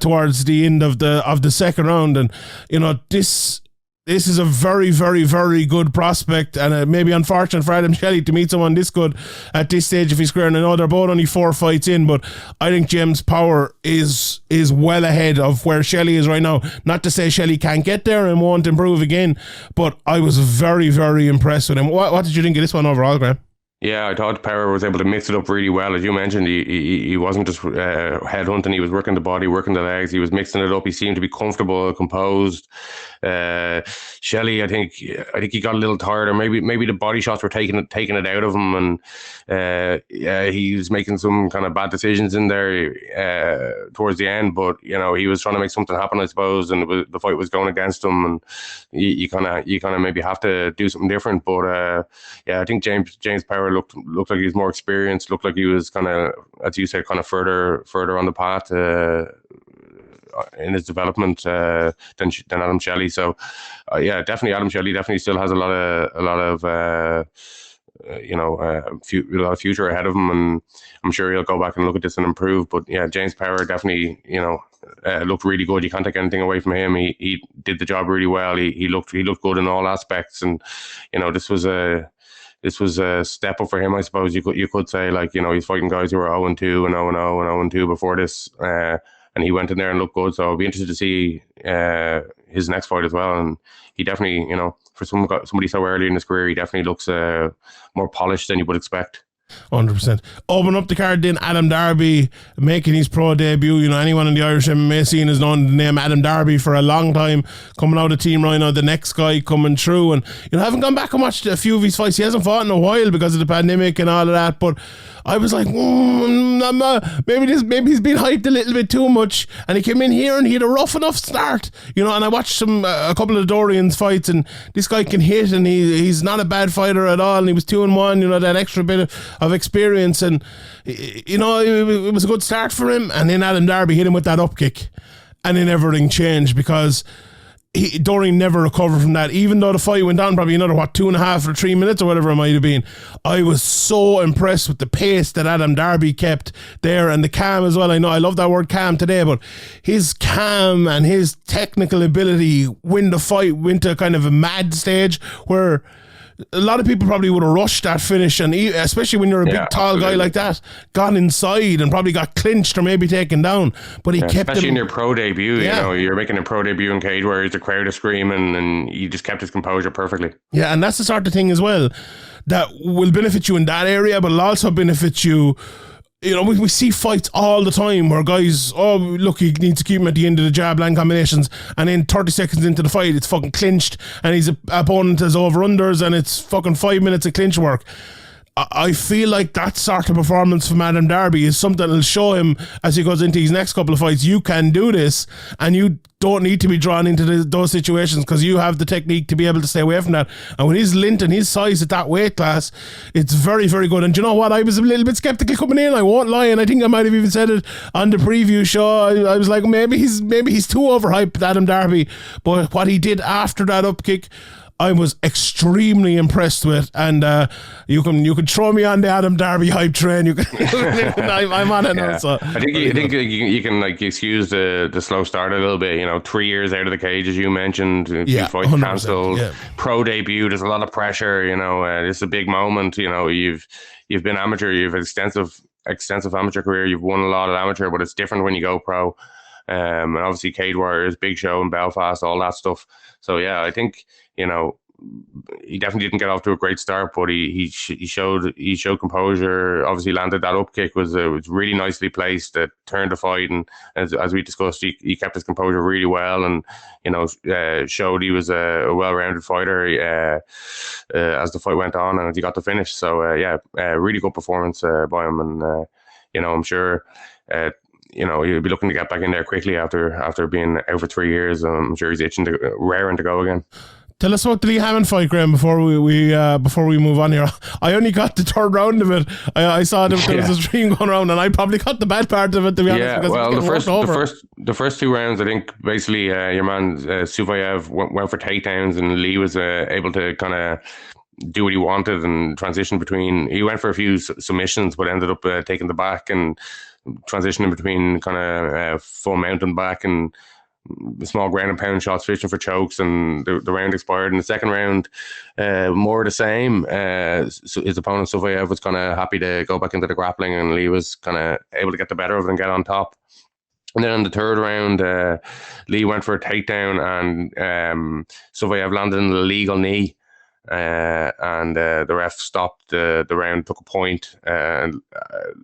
towards the end of the second round. And this is a very, very, very good prospect, and it may be unfortunate for Adam Shelley to meet someone this good at this stage of his career. And I know they're both only 4 fights in, but I think James Power is well ahead of where Shelley is right now. Not to say Shelley can't get there and won't improve again, but I was very, very impressed with him. What did you think of this one overall, Graham? Yeah, I thought Power was able to mix it up really well. As you mentioned, he wasn't just headhunting, he was working the body, working the legs, he was mixing it up. He seemed to be comfortable, composed. Shelley, I think he got a little tired, or maybe the body shots were taking it out of him, and he was making some kind of bad decisions in there towards the end. But he was trying to make something happen, I suppose, and the fight was going against him, and you kind of maybe have to do something different. But I think James Power looked like he was more experienced, looked like he was kind of, as you said, kind of further on the path in his development than Adam Shelley. So definitely Adam Shelley definitely still has a lot of a lot of future ahead of him, and I'm sure he'll go back and look at this and improve. But yeah, James Power definitely, looked really good. You can't take anything away from him. He did the job really well. He looked good in all aspects, and this was a step up for him, I suppose. You could say, like, he's fighting guys who were 0-2 and 0-0 and 0-2 before this, and he went in there and looked good. So I'll be interested to see his next fight as well. And he definitely, for somebody so early in his career, he definitely looks more polished than you would expect. 100%. Open up the card then, Adam Darby making his pro debut. Anyone in the Irish MMA scene has known the name Adam Darby for a long time, coming out of Team Rhino, the next guy coming through. And I haven't gone back and watched a few of his fights. He hasn't fought in a while because of the pandemic and all of that, but I was like, maybe he's been hyped a little bit too much. And he came in here and he had a rough enough start, and I watched a couple of Dorian's fights, and this guy can hit, and he's not a bad fighter at all, and he was 2-1, that extra bit of experience, and it was a good start for him. And then Adam Darby hit him with that up kick, and then everything changed, because Dorian never recovered from that, even though the fight went on probably another 2.5 or 3 minutes or whatever it might have been. I was so impressed with the pace that Adam Darby kept there, and the calm as well. I know I love that word calm today, but his calm and his technical ability when the fight went to kind of a mad stage where a lot of people probably would have rushed that finish, and especially when you're a big, tall guy like that, gone inside and probably got clinched or maybe taken down. But he kept especially in your pro debut. You're making a pro debut in cage where the crowd is screaming, and he just kept his composure perfectly. Yeah, and that's the sort of thing as well that will benefit you in that area, but it'll also benefit you. We see fights all the time where guys, look, he needs to keep him at the end of the jab line combinations, and then 30 seconds into the fight, it's fucking clinched, and his opponent has over-unders, and it's fucking 5 minutes of clinch work. I feel like that sort of performance from Adam Darby is something that'll show him as he goes into his next couple of fights, you can do this, and you don't need to be drawn into those situations because you have the technique to be able to stay away from that. And with his length and his size at that weight class, it's very, very good. And you know what? I was a little bit skeptical coming in, I won't lie, and I think I might have even said it on the preview show. I was like, maybe he's too overhyped, Adam Darby. But what he did after that upkick, I was extremely impressed with, and you can throw me on the Adam Darby hype train. I'm on it now. So I think you can excuse the slow start a little bit. 3 years out of the cage, as you mentioned, fights cancelled, pro debut. There's a lot of pressure. It's a big moment. You've been amateur, you've extensive amateur career. You've won a lot of amateur, but it's different when you go pro. And obviously Cage Warriors, big show in Belfast, all that stuff. So yeah, I think he definitely didn't get off to a great start, but he showed composure. Obviously landed that up kick was really nicely placed that turned the fight, and as we discussed, he kept his composure really well, and showed he was a well-rounded fighter as the fight went on and as he got the finish. So really good performance by him, and I'm sure he'll be looking to get back in there quickly after being out for 3 years. I'm sure he's raring to go again. Tell us about the Lee Hammond fight, Graham, before we move on here. I only got the third round of it. I saw there was a stream going around, and I probably got the bad part of it, to be honest. Yeah, well, the first 2 rounds, I think basically your man Suvayev went for takedowns, and Lee was able to kind of do what he wanted and transition between. He went for a few submissions, but ended up taking the back and transitioning between kind of full mountain back and small ground and pound shots, fishing for chokes, and the round expired. In the second round, more of the same. So his opponent Suvayev was kind of happy to go back into the grappling, and Lee was kind of able to get the better of it and get on top. And then in the third round, Lee went for a takedown, and Suvayev landed in the legal knee. And the ref stopped the round, took a point, and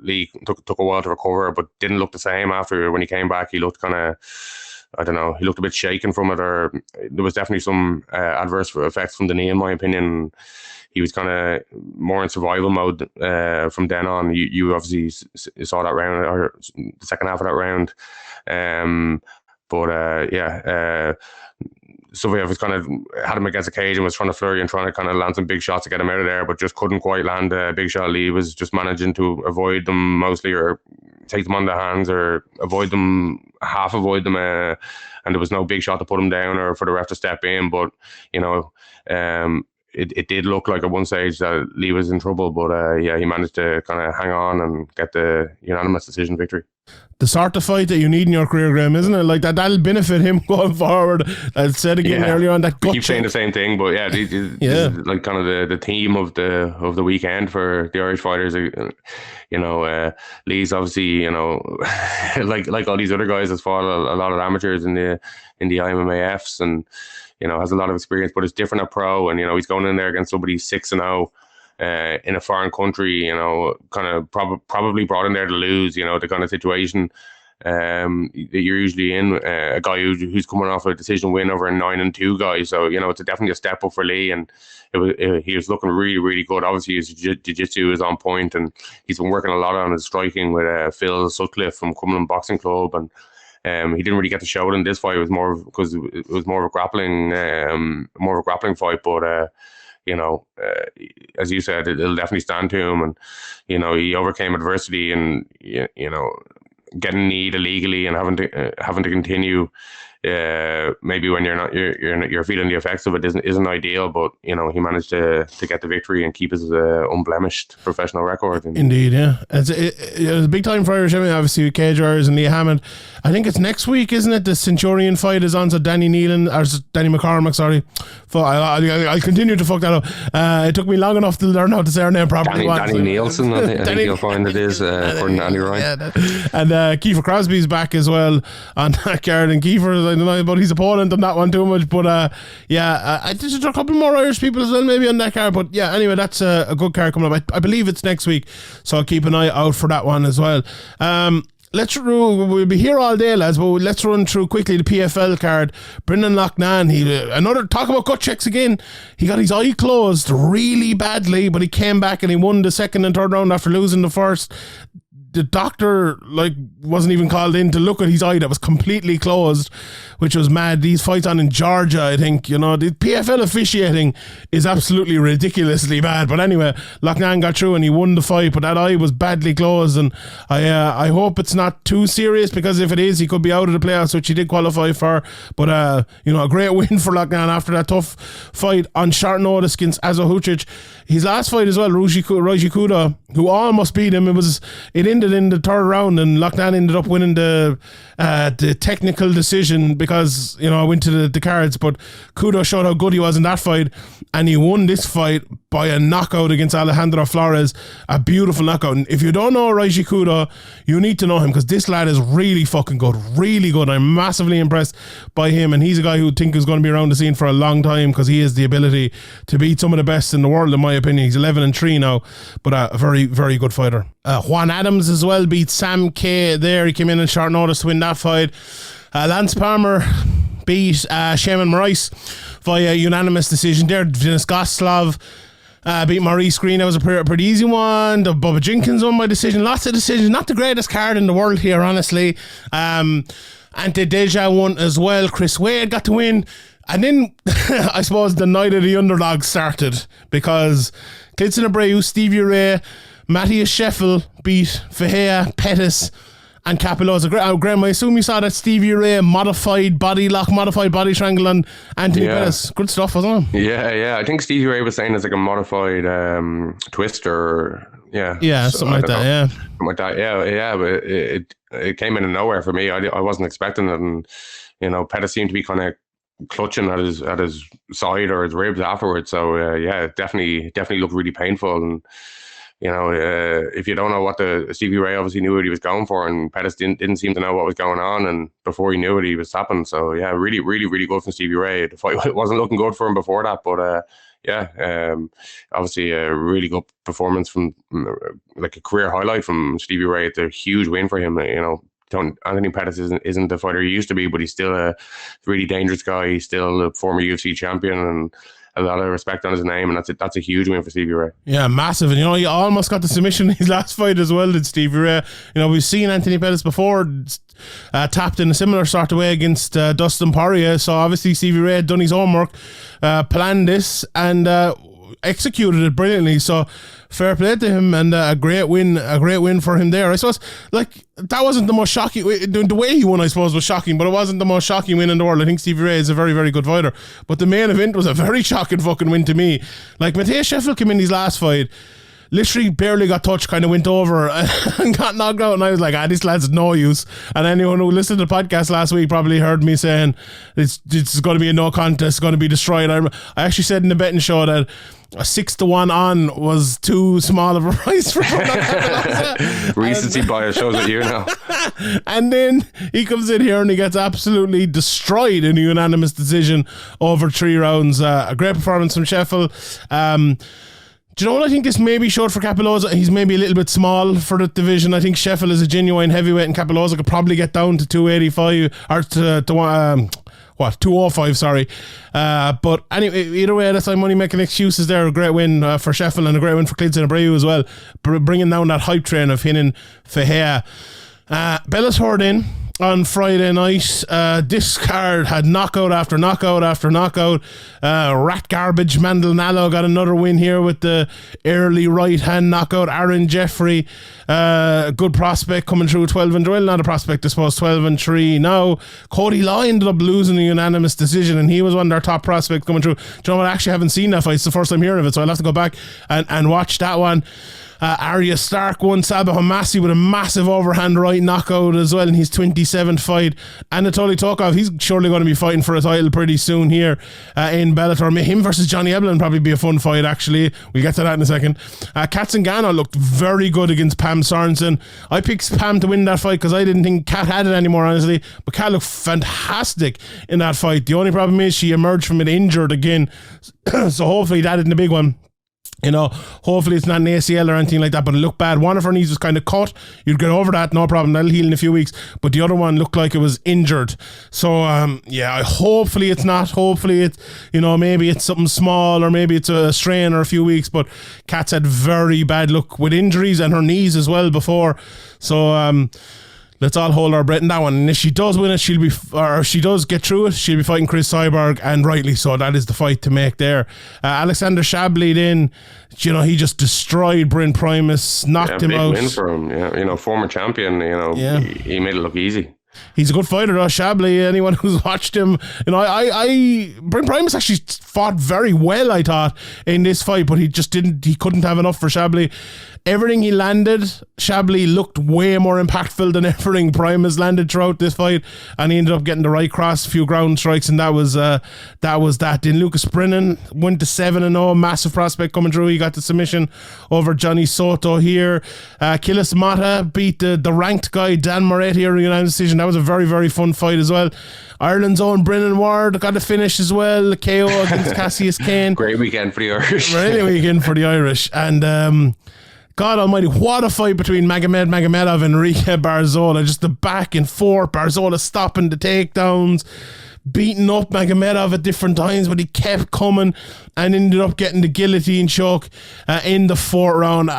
Lee took a while to recover, but didn't look the same after. When he came back, he looked kind of, I don't know, he looked a bit shaken from it, or there was definitely some adverse effects from the knee, in my opinion. He was kind of more in survival mode from then on. You obviously saw that round, or the second half of that round. Suvayev was kind of had him against the cage and was trying to flurry and trying to kind of land some big shots to get him out of there, but just couldn't quite land a big shot. Lee was just managing to avoid them mostly, or take them on the hands, or half avoid them, and there was no big shot to put him down or for the ref to step in. But it did look like at one stage that Lee was in trouble, but he managed to kind of hang on and get the unanimous decision victory. The sort of fight that you need in your career, Graham, isn't it? Like that'll benefit him going forward. I said again earlier on that gut keep saying the same thing, but this is like kind of the theme of the weekend for the Irish fighters. Lee's obviously like all these other guys has fought a lot of amateurs in the IMMAFs and has a lot of experience, but it's different at pro, and he's going in there against somebody 6-0. In a foreign country, kind of probably brought in there to lose, the kind of situation that you're usually in. A guy who's coming off a decision win over a 9-2 guy, so it's definitely a step up for Lee, and he was looking really, really good. Obviously, his jiu-jitsu is on point, and he's been working a lot on his striking with Phil Sutcliffe from Cumberland Boxing Club, and he didn't really get to show it in this fight. It was more because it was more of a grappling fight, but. As you said, it'll definitely stand to him, and he overcame adversity, and getting kneed illegally and having to continue. Maybe when you're feeling the effects of it isn't ideal, but he managed to get the victory and keep his unblemished professional record. Indeed, yeah, it's a big time for Irish MMA, obviously with Cage Warriors and Lee Hammond. I think it's next week, isn't it? The Centurion fight is on, so Danny McCormack, sorry. I'll continue to fuck that up. It took me long enough to learn how to say her name properly. Danny Nielsen, I think you'll find it is, according to Andy Ryan. And Kiefer Crosby's back as well on that card, and Kiefer, I don't know about his opponent on that one too much, but there's a couple more Irish people as well maybe on that card, but anyway, that's a good card coming up. I believe it's next week, so I'll keep an eye out for that one as well. We'll be here all day, lads, but let's run through quickly the PFL card. Brendan Loughnane, another talk about gut checks again. He got his eye closed really badly, but he came back and he won the second and third round after losing the first. The doctor wasn't even called in to look at his eye that was completely closed, which was mad. These fights on in Georgia, I think, the PFL officiating is absolutely ridiculously bad. But anyway, Loughnane got through and he won the fight, but that eye was badly closed, and I hope it's not too serious, because if it is, he could be out of the playoffs, which he did qualify for. But a great win for Loughnane after that tough fight on short notice against Azo Hucic. His last fight as well, Rhys Mckee, who almost beat him. It ended in the third round, and Loughnane ended up winning the technical decision, because I went to the cards, but Kudo showed how good he was in that fight, and he won this fight by a knockout against Alejandro Flores, a beautiful knockout. And if you don't know Rhys Mckee, you need to know him, because this lad is really fucking good, really good. I'm massively impressed by him, and he's a guy who I think is going to be around the scene for a long time, because he has the ability to beat some of the best in the world, in my opinion. He's 11-3 now, but a very, very good fighter. Juan Adams as well beat Sam K there. He came in short notice to win that fight. Lance Palmer beat Shaman Maurice via unanimous decision there. Dennis Goslov beat Maurice Green. That was a pretty easy one. The Bubba Jenkins won by decision. Lots of decisions. Not the greatest card in the world here, honestly. Ante Deja won as well. Chris Wade got to win. And then, I suppose, the night of the underdogs started, because Clitson Abreu, Stevie Ray, Matthias Scheffel beat Fahea, Pettis, and Capiloza. Graham, I assume you saw that Stevie Ray modified body lock, modified body triangle on Anthony Pettis. Good stuff, wasn't it? Yeah. I think Stevie Ray was saying it's like a modified twister. Yeah, something like that. Something like that. Yeah. But it came in of nowhere for me. I wasn't expecting it, and Pettis seemed to be kind of clutching at his side or his ribs afterwards. So it definitely looked really painful. And if you don't know what Stevie Ray obviously knew what he was going for, and Pettis didn't seem to know what was going on, and before he knew it, he was tapping. So really, really, really good from Stevie Ray. The fight wasn't looking good for him before that, but obviously a really good performance from like a career highlight from Stevie Ray. It's a huge win for him. Anthony Pettis isn't the fighter he used to be, but he's still a really dangerous guy. He's still a former UFC champion, and a lot of respect on his name, and that's a huge win for Stevie Ray. Yeah, massive. And he almost got the submission in his last fight as well, did Stevie Ray. We've seen Anthony Pettis before tapped in a similar sort of way against Dustin Poirier, so obviously Stevie Ray had done his homework, planned this, and executed it brilliantly. So fair play to him, and a great win for him there. I suppose, like, that wasn't the most shocking. The way he won, I suppose, was shocking, but it wasn't the most shocking win in the world. I think Stevie Ray is a very, very good fighter, but the main event was a very shocking fucking win to me. Like, Matthias Sheffield came in his last fight, literally barely got touched, kind of went over and got knocked out, and I was like, this lad's no use. And anyone who listened to the podcast last week probably heard me saying it's going to be a no contest, going to be destroyed. I actually said in the betting show that a 6-1 on was too small of a price for recency bias shows at you now. And then he comes in here and he gets absolutely destroyed in a unanimous decision over 3 rounds. A great performance from Sheffield. Do you know what I think this maybe showed for Capoloza? He's maybe a little bit small for the division. I think Sheffield is a genuine heavyweight, and Capoloza could probably get down to 285 or to 205, sorry. But anyway, either way, that's I'm only making excuses there. A great win for Sheffield and a great win for Clinton Abreu as well, bringing down that hype train of Hinin Fahea. Bellator in on Friday night. This card had knockout after knockout after knockout. Rat garbage Mandel got another win here with the early right hand knockout. Aaron Jeffrey, good prospect coming through 12-3. Well, not a prospect, I suppose, 12-3 now. Cody Law ended up losing a unanimous decision, and he was one of their top prospects coming through. Do you know what? I actually haven't seen that fight. It's the first time hearing of it, so I'll have to go back and watch that one. Arya Stark won Sabah Hamasi with a massive overhand right knockout as well in his 27th fight. Anatoly Tokov, he's surely going to be fighting for a title pretty soon here in Bellator. Him versus Johnny Eblen probably be a fun fight, actually. We'll get to that in a second. Kat Zingano looked very good against Pam Sorensen. I picked Pam to win that fight because I didn't think Kat had it anymore, honestly. But Kat looked fantastic in that fight. The only problem is she emerged from it injured again. So hopefully that isn't a big one. You know, hopefully it's not an ACL or anything like that, but it looked bad. One of her knees was kind of cut. You'd get over that, no problem. That'll heal in a few weeks. But the other one looked like it was injured. So, hopefully it's not. Hopefully it's, maybe it's something small or maybe it's a strain or a few weeks. But Kat's had very bad luck with injuries and her knees as well before. So, let's all hold our breath in that one. And if she does win it, if she does get through it, she'll be fighting Chris Cyborg, and rightly so. That is the fight to make there. Alexander Shabliy then, he just destroyed Bryn Primus, knocked him out. Big win for him. Yeah, former champion. He made it look easy. He's a good fighter, though, Shabliy. Anyone who's watched him, Bryn Primus actually fought very well, I thought, in this fight, but he couldn't have enough for Shabliy. Everything he landed, Shabliy looked way more impactful than everything Primus landed throughout this fight, and he ended up getting the right cross, a few ground strikes, and that was that. Then Lucas Brennan went to 7-0, massive prospect coming through. He got the submission over Johnny Soto here. Kilis Mata beat the ranked guy Dan Moretti here in the United decision. That was a very, very fun fight as well. Ireland's own Brennan Ward got a finish as well. KO against Cassius Kane. Great weekend for the Irish. Great weekend for the Irish. And God almighty, what a fight between Magomedov and Enrique Barzola. Just the back and forth. Barzola stopping the takedowns, beating up Magomedov at different times, but he kept coming and ended up getting the guillotine choke in the 4th round.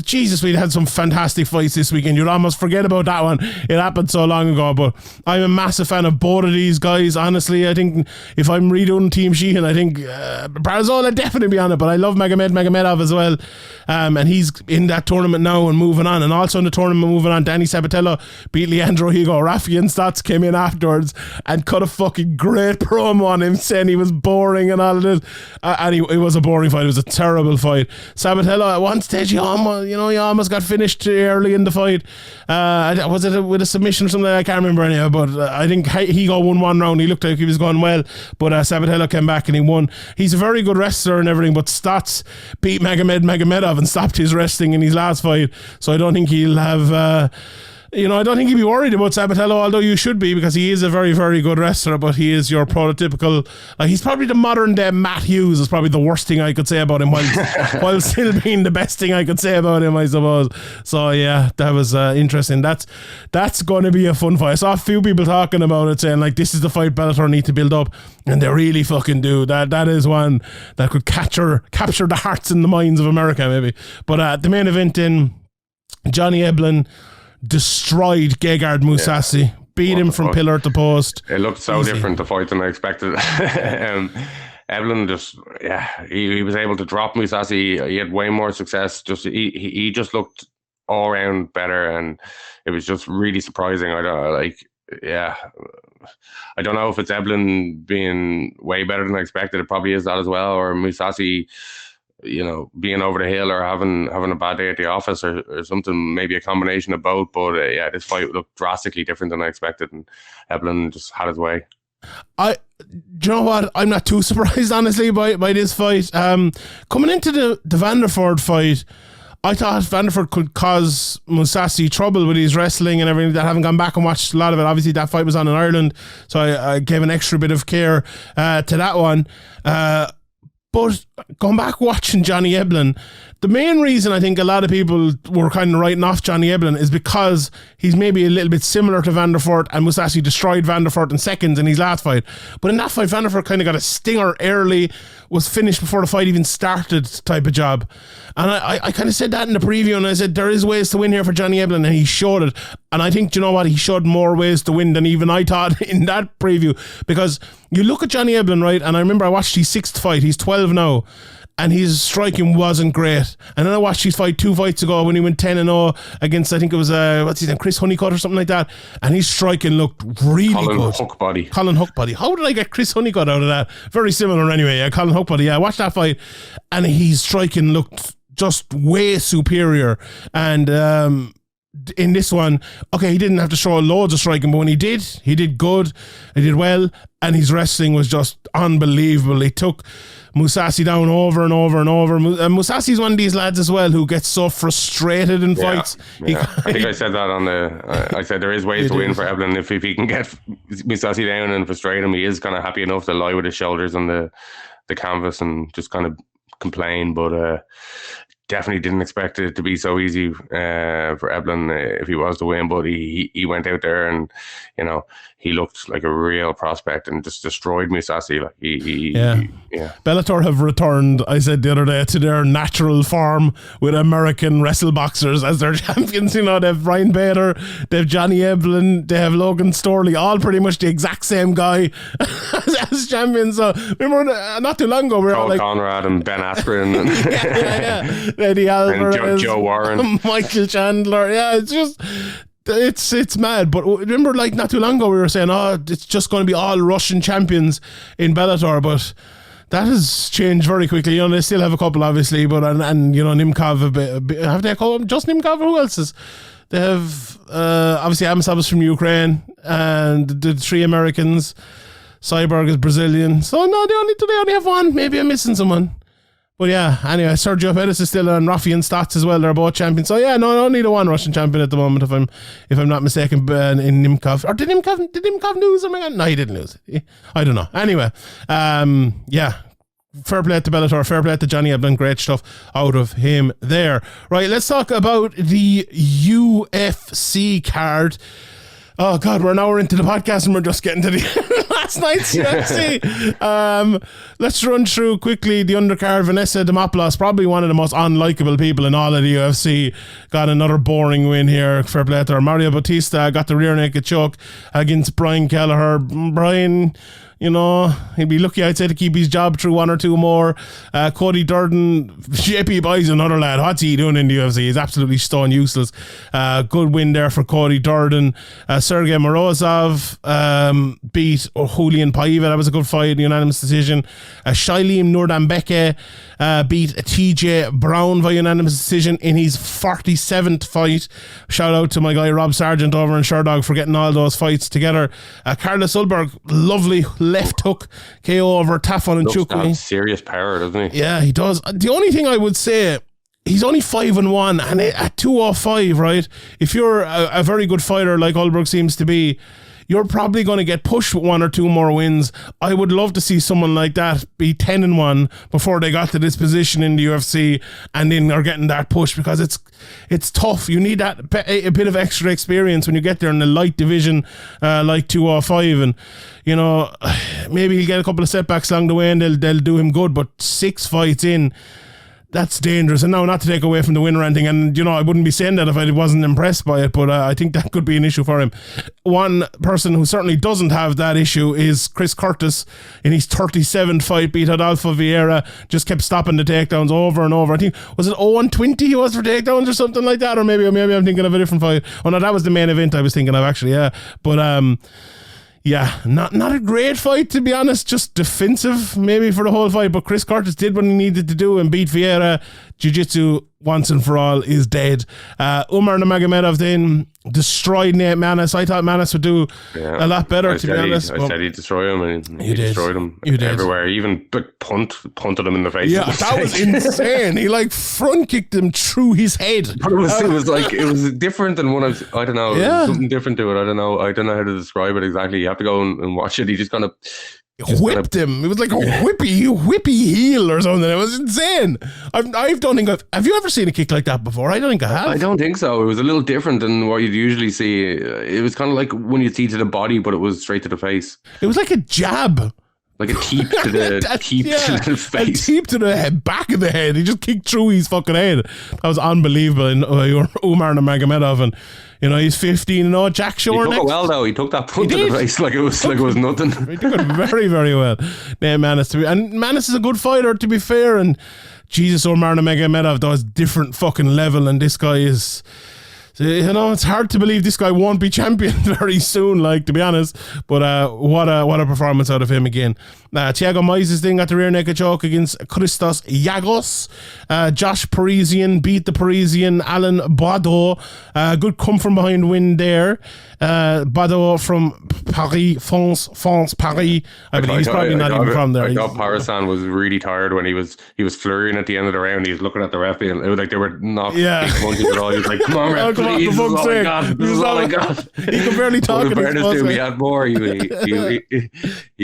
Jesus, we'd had some fantastic fights this weekend. You'd almost forget about that one. It happened so long ago, but I'm a massive fan of both of these guys. Honestly, I think if I'm redoing Team Sheehan, I think Barzola definitely be on it, but I love Magomedov as well. And he's in that tournament now and moving on. And also in the tournament moving on, Danny Sabatello beat Leandro Higo. Rafi and Stotts came in afterwards and cut a fucking great promo on him, saying he was boring and all of this. And it was a boring fight. It was a terrible fight. Sabatello at one stage, he almost got finished early in the fight. Was it with a submission or something? I can't remember anyhow, but I think Higo won one round. He looked like he was going well, but Sabatello came back and he won. He's a very good wrestler and everything, but Stotts beat Magomedov and stopped his wrestling in his last fight, so I don't think he'll have I don't think he'd be worried about Sabatello, although you should be, because he is a very, very good wrestler, but he is your prototypical, he's probably the modern day Matt Hughes is probably the worst thing I could say about him, while still being the best thing I could say about him, I suppose. So yeah, that was interesting. That's going to be a fun fight. I saw a few people talking about it, saying this is the fight Bellator need to build up, and they really fucking do. That is one that could capture the hearts and the minds of America, maybe. But the main event in Johnny Eblin destroyed Gegard Mousasi, beat him from pillar to post. It looked so different, the fight, than I expected. Eblin just, he was able to drop Mousasi. He had way more success. He just looked all around better, and it was just really surprising. I don't know if it's Eblin being way better than I expected. It probably is that as well, or Mousasi, being over the hill or having a bad day at the office or something, maybe a combination of both. But this fight looked drastically different than I expected, and Eblin just had his way. Do you know what? I'm not too surprised, honestly, by this fight. Coming into the Vanderford fight, I thought Vanderford could cause Mousasi trouble with his wrestling and everything. That I haven't gone back and watched a lot of it. Obviously, that fight was on in Ireland, so I gave an extra bit of care to that one. But going back watching Johnny Eblin, the main reason I think a lot of people were kind of writing off Johnny Eblin is because he's maybe a little bit similar to Vanderford, and Mousasi destroyed Vanderford in seconds in his last fight. But in that fight, Vanderford kind of got a stinger early, was finished before the fight even started type of job. And I kind of said that in the preview, and I said there is ways to win here for Johnny Eblin, and he showed it. And I think, you know what, he showed more ways to win than even I thought in that preview. Because you look at Johnny Eblin, right, and I remember I watched his 6th fight, he's 12 now, and his striking wasn't great. And then I watched his fight 2 fights ago when he went 10-0 against, I think it was, what's his name, Chris Honeycutt or something like that. And his striking looked really good. Colin Hookbody. How did I get Chris Honeycutt out of that? Very similar anyway. Yeah, Colin Hookbody. Yeah, I watched that fight, and his striking looked just way superior. And in this one, okay, he didn't have to show loads of striking, but when he did good, he did well, and his wrestling was just unbelievable. He took Mousasi down over and over and over. Mousasi's one of these lads as well who gets so frustrated in fights. Yeah. I think I said that I said there is ways to win for Eblin if he can get Mousasi down and frustrate him. He is kind of happy enough to lie with his shoulders on the canvas and just kind of complain, but definitely didn't expect it to be so easy for Eblin if he was to win. But he went out there and he looked like a real prospect and just destroyed Mousasi. Like Bellator have returned, I said the other day, to their natural form with American wrestle boxers as their champions. They have Ryan Bader, they have Johnny Eblin, they have Logan Storley, all pretty much the exact same guy as champions. So remember not too long ago we were Cole like Conrad and Ben Askren and Eddie Alvarez and Joe Warren, Michael Chandler. Yeah, it's just it's mad. But remember, like not too long ago we were saying, it's just going to be all Russian champions in Bellator, but that has changed very quickly. They still have a couple, obviously, but and Nimkov a bit, have they called him just Nimkov, or who else is? They have obviously Amosov is from Ukraine, and the 3 Americans. Cyborg is Brazilian, so no, they only have one. Maybe I'm missing someone. But yeah, anyway, Sergio Pettis is still on Rafi and Stotts as well. They're both champions. So yeah, no, only the one Russian champion at the moment, if I'm not mistaken, in Nimkov. Or did Nimkov lose? Oh my God, no, he didn't lose. I don't know. Anyway, yeah. Fair play to Bellator, fair play to Johnny Eblin, great stuff out of him there. Right, let's talk about the UFC card. Oh God, we're an hour into the podcast and we're just getting to the last night's UFC. Let's run through quickly the undercard. Vanessa Demopoulos, probably one of the most unlikable people in all of the UFC, got another boring win here. Fair play to her. Mario Bautista got the rear naked choke against Brian Kelleher. Brian, he'd be lucky, I'd say, to keep his job through 1 or 2 more. Cody Durden, JP Boy's another lad. What's he doing in the UFC? He's absolutely stone useless. Good win there for Cody Durden. Sergey Morozov beat Julian Paiva. That was a good fight, unanimous decision. Shailem Nurdambeke beat TJ Brown by unanimous decision in his 47th fight. Shout out to my guy Rob Sargent over in Sherdog for getting all those fights together. Carlos Ulberg, lovely left hook KO over Tafon and Chukwi. Serious power, doesn't he? Yeah, he does. The only thing I would say, he's only 5-1, and at 205, right? If you're a very good fighter like Ulberg seems to be, you're probably going to get pushed with 1 or 2 more wins. I would love to see someone like that be 10-1 before they got to this position in the UFC and then are getting that push, because it's tough. You need that a bit of extra experience when you get there in the light division like 205, and maybe he'll get a couple of setbacks along the way and they'll do him good, but 6 fights in, That's dangerous. And now, not to take away from the win or anything, and I wouldn't be saying that if I wasn't impressed by it, but I think that could be an issue for him. One person who certainly doesn't have that issue is Chris Curtis. In his 37th fight, beat Adolfo Vieira, just kept stopping the takedowns over and over. I think, was it 0-20 he was for takedowns or something like that? Or maybe I'm thinking of a different fight. Oh no, that was the main event I was thinking of, actually, yeah. But yeah, not a great fight, to be honest. Just defensive, maybe, for the whole fight. But Chris Curtis did what he needed to do and beat Vieira. Jiu-Jitsu, once and for all, is dead. Umar Nurmagomedov then destroyed Nate Maness. I thought Maness would do a lot better, to be honest. I said he'd destroy him, and he destroyed him everywhere. He even punted him in the face. Yeah, that was insane. He front kicked him through his head. But it was different than one of, I don't know, something different to it. I don't know how to describe it exactly. You have to go and watch it. He just kind of whipped him. It was like a whippy heel or something. It was insane. I don't think have you ever seen a kick like that before? I don't think I have. I don't think so. It was a little different than what you'd usually see. It was kind of like when you'd see to the body, but it was straight to the face. It was like a jab. Like a teep to the to the face. A teep to the back of the head. He just kicked through his fucking head. That was unbelievable. And Umar Nurmagomedov, and he's 15-0. Jack Shore. He took it well though. He took that punt to the face like it was nothing. He took it very, very well. Maness is a good fighter, to be fair. And Jesus, Umar Nurmagomedov, though, is different fucking level, and this guy is. It's hard to believe this guy won't be champion very soon, to be honest. But what a performance out of him again. Thiago Moises then got the rear naked choke against Christos Giagos. Josh Parisian beat the Parisian Alan Baudot. Good come from behind win there. Baudot from Paris, France, Paris. I believe he's probably not even from there. I thought Parasan was really tired when he was flurrying at the end of the round. He was looking at the ref, and it was like they were not big punches at all. He was like, "Come on, ref, please, this is all I got. He could barely talk. In fairness to him, he had more. He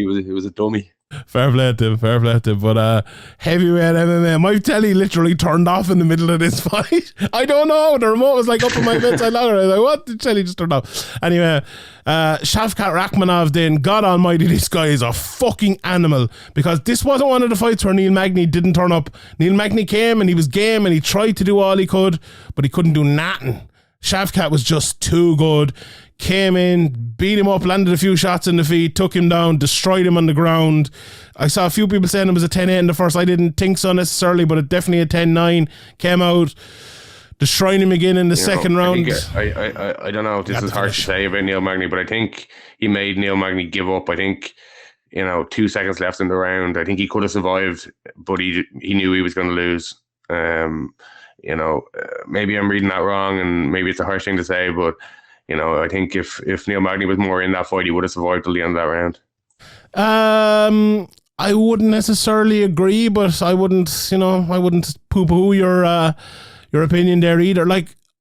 was a dummy. Fair play to him. But heavyweight MMA, my telly literally turned off in the middle of this fight. I don't know, the remote was up on my bedside longer. I was like, what? The telly just turned off. Anyway, Shavkat Rakhmonov then, God almighty, this guy is a fucking animal, because this wasn't one of the fights where Neil Magny didn't turn up. Neil Magny came and he was game and he tried to do all he could, but he couldn't do nothing. Shavkat was just too good. Came in, beat him up, landed a few shots in the feet, took him down, destroyed him on the ground. I saw a few people saying it was a 10-8 in the first. I didn't think so necessarily, but it definitely a 10-9. Came out, destroying him again in the second round. I don't know if this is hard to say about Neil Magny, but I think he made Neil Magny give up. I think, 2 seconds left in the round. I think he could have survived, but he knew he was going to lose. Maybe I'm reading that wrong, and maybe it's a harsh thing to say, but I think if Neil Magny was more in that fight, he would have survived till the end of that round. I wouldn't necessarily agree, but I wouldn't poo-poo your opinion there either.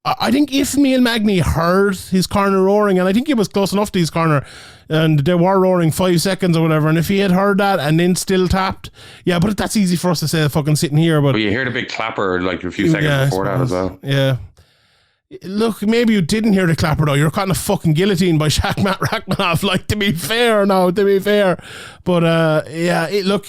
I think if Neil Magny heard his corner roaring, and I think he was close enough to his corner, and they were roaring 5 seconds or whatever, and if he had heard that and then still tapped, but that's easy for us to say fucking sitting here. But you heard a big clapper a few seconds before that as well. Yeah. Look, maybe you didn't hear the clapper though. You're caught in a fucking guillotine by Shavkat Rakhmonov. To be fair. But look,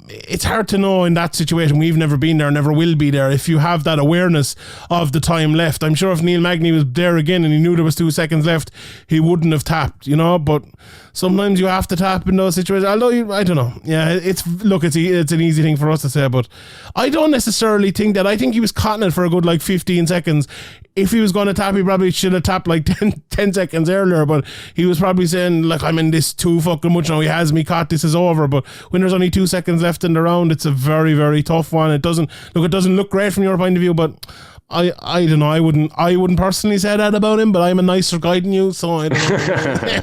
it's hard to know in that situation. We've never been there, never will be there. If you have that awareness of the time left, I'm sure if Neil Magny was there again and he knew there was 2 seconds left, he wouldn't have tapped. But sometimes you have to tap in those situations. Although I don't know. Yeah, it's an easy thing for us to say, but I don't necessarily think that. I think he was caught in it for a good 15 seconds. If he was going to tap, he probably should have tapped 10 seconds earlier, but he was probably saying, I'm in this too fucking much now, he has me caught, this is over. But when there's only 2 seconds left in the round, it's a very, very tough one. It doesn't look great from your point of view, but I don't know, I wouldn't personally say that about him, but I'm a nicer guy than you, so I don't know.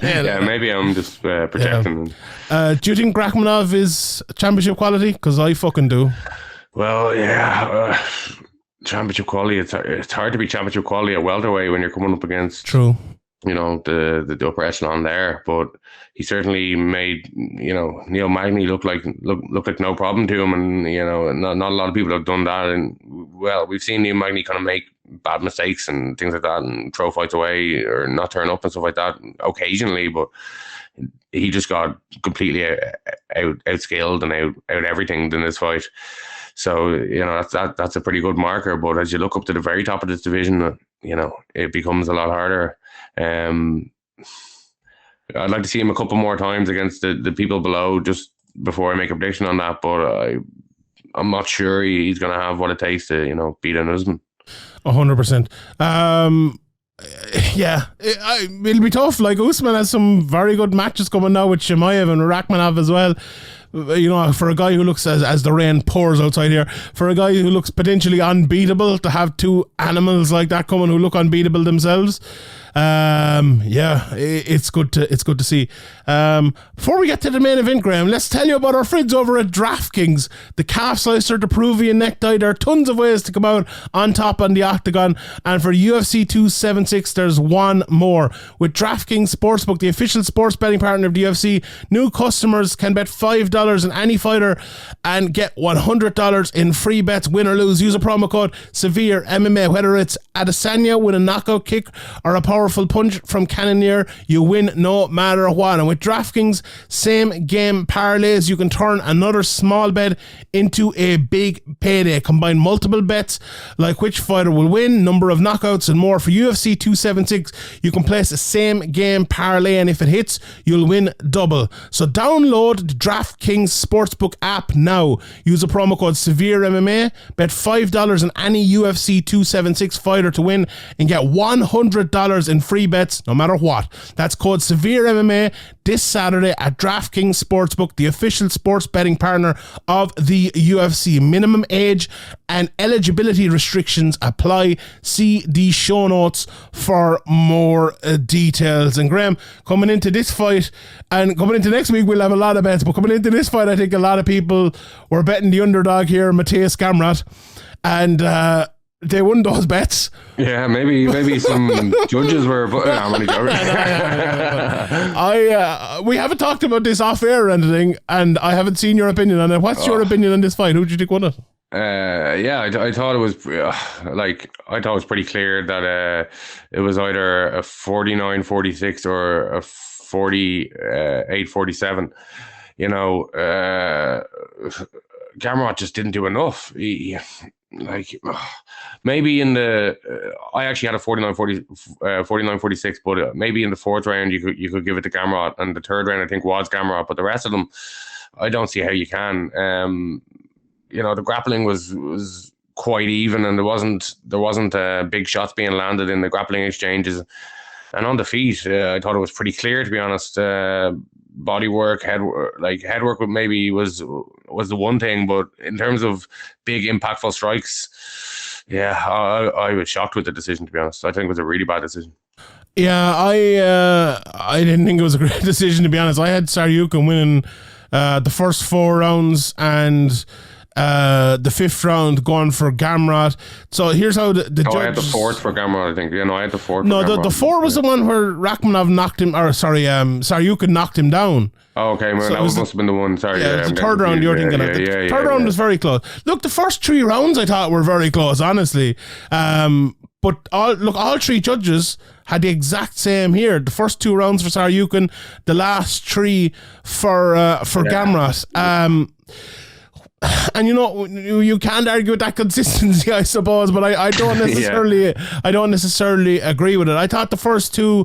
Yeah, maybe I'm just protecting him. Do you think Rakhmonov is championship quality? Because I fucking do. Well, yeah, championship quality. It's hard to be championship quality at welterweight when you're coming up against the upper echelon there. But he certainly made Neil Magny look like no problem to him, and not a lot of people have done that. And we've seen Neil Magny kind of make bad mistakes and things like that, and throw fights away or not turn up and stuff like that occasionally. But he just got completely outscaled and out everything in this fight. So, that's a pretty good marker. But as you look up to the very top of this division, it becomes a lot harder. I'd like to see him a couple more times against the people below just before I make a prediction on that. But I'm not sure he's going to have what it takes to, beat an Usman. 100%. It'll be tough. Like, Usman has some very good matches coming now with Chimaev and Rakhmonov as well. For a guy who looks, as the rain pours outside here, for a guy who looks potentially unbeatable, to have two animals like that coming who look unbeatable themselves, it's good to see. Before we get to the main event, Graham, let's tell you about our friends over at DraftKings. The calf slicer, the Peruvian necktie. There are tons of ways to come out on top on the octagon, and for UFC 276 there's one more. With DraftKings Sportsbook, the official sports betting partner of the UFC, new customers can bet $5 on any fighter and get $100 in free bets, win or lose. Use a promo code SevereMMA. Whether it's Adesanya with a knockout kick or a powerful punch from Cannonier, you win no matter what. And with DraftKings same game parlays, you can turn another small bet into a big payday. Combine multiple bets like which fighter will win, number of knockouts, and more. For UFC 276, you can place a same game parlay, and if it hits, you'll win double. So download the DraftKings Sportsbook app now. Use a promo code SevereMMA. Bet $5 on any UFC 276 fighter to win and get $100 in free bets no matter what. That's code SevereMMA this Saturday at DraftKings Sportsbook, the official sports betting partner of the UFC. Minimum age and eligibility restrictions apply. See the show notes for more details. And Graham, coming into this fight and coming into next week, we'll have a lot of bets, but coming into this fight, I think a lot of people were betting the underdog here, Mateusz Gamrot, and they won those bets. Yeah, maybe some judges were. We haven't talked about this off air or anything, and I haven't seen your opinion on it. What's your opinion on this fight? Who do you think won it? I thought it was I thought it was pretty clear that it was either a 49-46 or a 48-47. Gamrot just didn't do enough. Maybe in the I actually had a 49-46, but maybe in the fourth round you could give it to Gamrot, and the third round I think was Gamrot, but the rest of them I don't see how you can. The grappling was quite even, and there wasn't big shots being landed in the grappling exchanges. And on the feet, I thought it was pretty clear, to be honest. Body work, head work maybe was the one thing, but in terms of big impactful strikes, I was shocked with the decision, to be honest. I think it was a really bad decision. Yeah, I didn't think it was a great decision, to be honest. I had Saryukin winning the first 4 rounds, and the 5th round going for Gamrot. So here's how the judges... I had the 4th for Gamrot, I think. I had the 4th. No, the 4 was the one where Rakhmonov knocked him, Saryukin knocked him down. Oh, okay, well, so that must have been the one. Sorry, it was the third round you're thinking of. The third round was very close. Look, the first 3 rounds I thought were very close, honestly. But all 3 judges had the exact same here. The first 2 rounds for Saryukin, the last 3 for Gamrot. And you can't argue with that consistency, I suppose, but I don't necessarily I don't necessarily agree with it. I thought the first 2,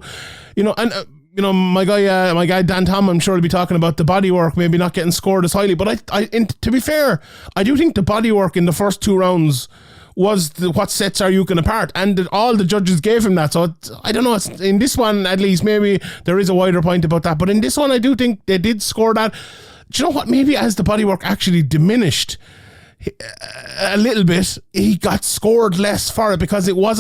my guy Dan Tom, I'm sure he'll be talking about the bodywork maybe not getting scored as highly, but to be fair, I do think the bodywork in the first 2 rounds was what sets Saryukin apart, and all the judges gave him that. So I don't know, in this one at least maybe there is a wider point about that, but in this one I do think they did score that. Do you know what? Maybe as the bodywork actually diminished a little bit, he got scored less for it, because that was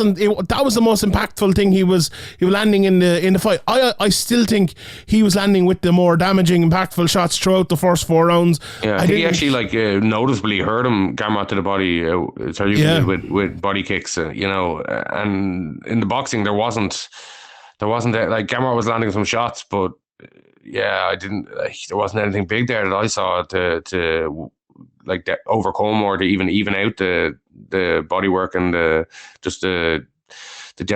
the most impactful thing he was landing in the fight. I still think he was landing with the more damaging, impactful shots throughout the first 4 rounds. Yeah, I think he actually noticeably hurt him, Gamrot, to the body. With body kicks, and in the boxing there wasn't Gamrot was landing some shots, but. Yeah, I didn't. There wasn't anything big there that I saw to overcome or to even out the bodywork and the the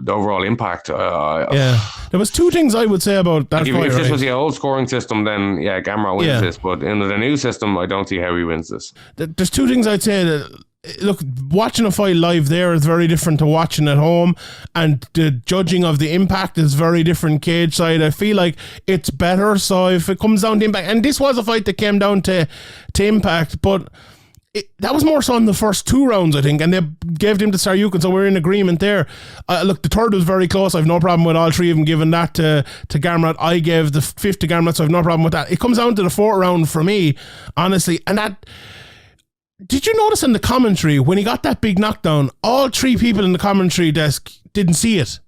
overall impact. There was two things I would say about that fight. If this was the old scoring system, then Gamrot wins this. But in the new system, I don't see how he wins this. There's two things I'd say. Look, watching a fight live there is very different to watching at home, and the judging of the impact is very different cage side. I feel like it's better. So if it comes down to impact, and this was a fight that came down to impact, but that was more so in the first 2 rounds, I think, and they gave them to Saryukin, so we're in agreement there. Look, the third was very close. I've no problem with all 3 of them giving that to Gamrot. I gave the 5th to Gamrot, so I've no problem with that. It comes down to the 4th round for me, honestly, and that... Did you notice in the commentary, when he got that big knockdown, all 3 people in the commentary desk didn't see it?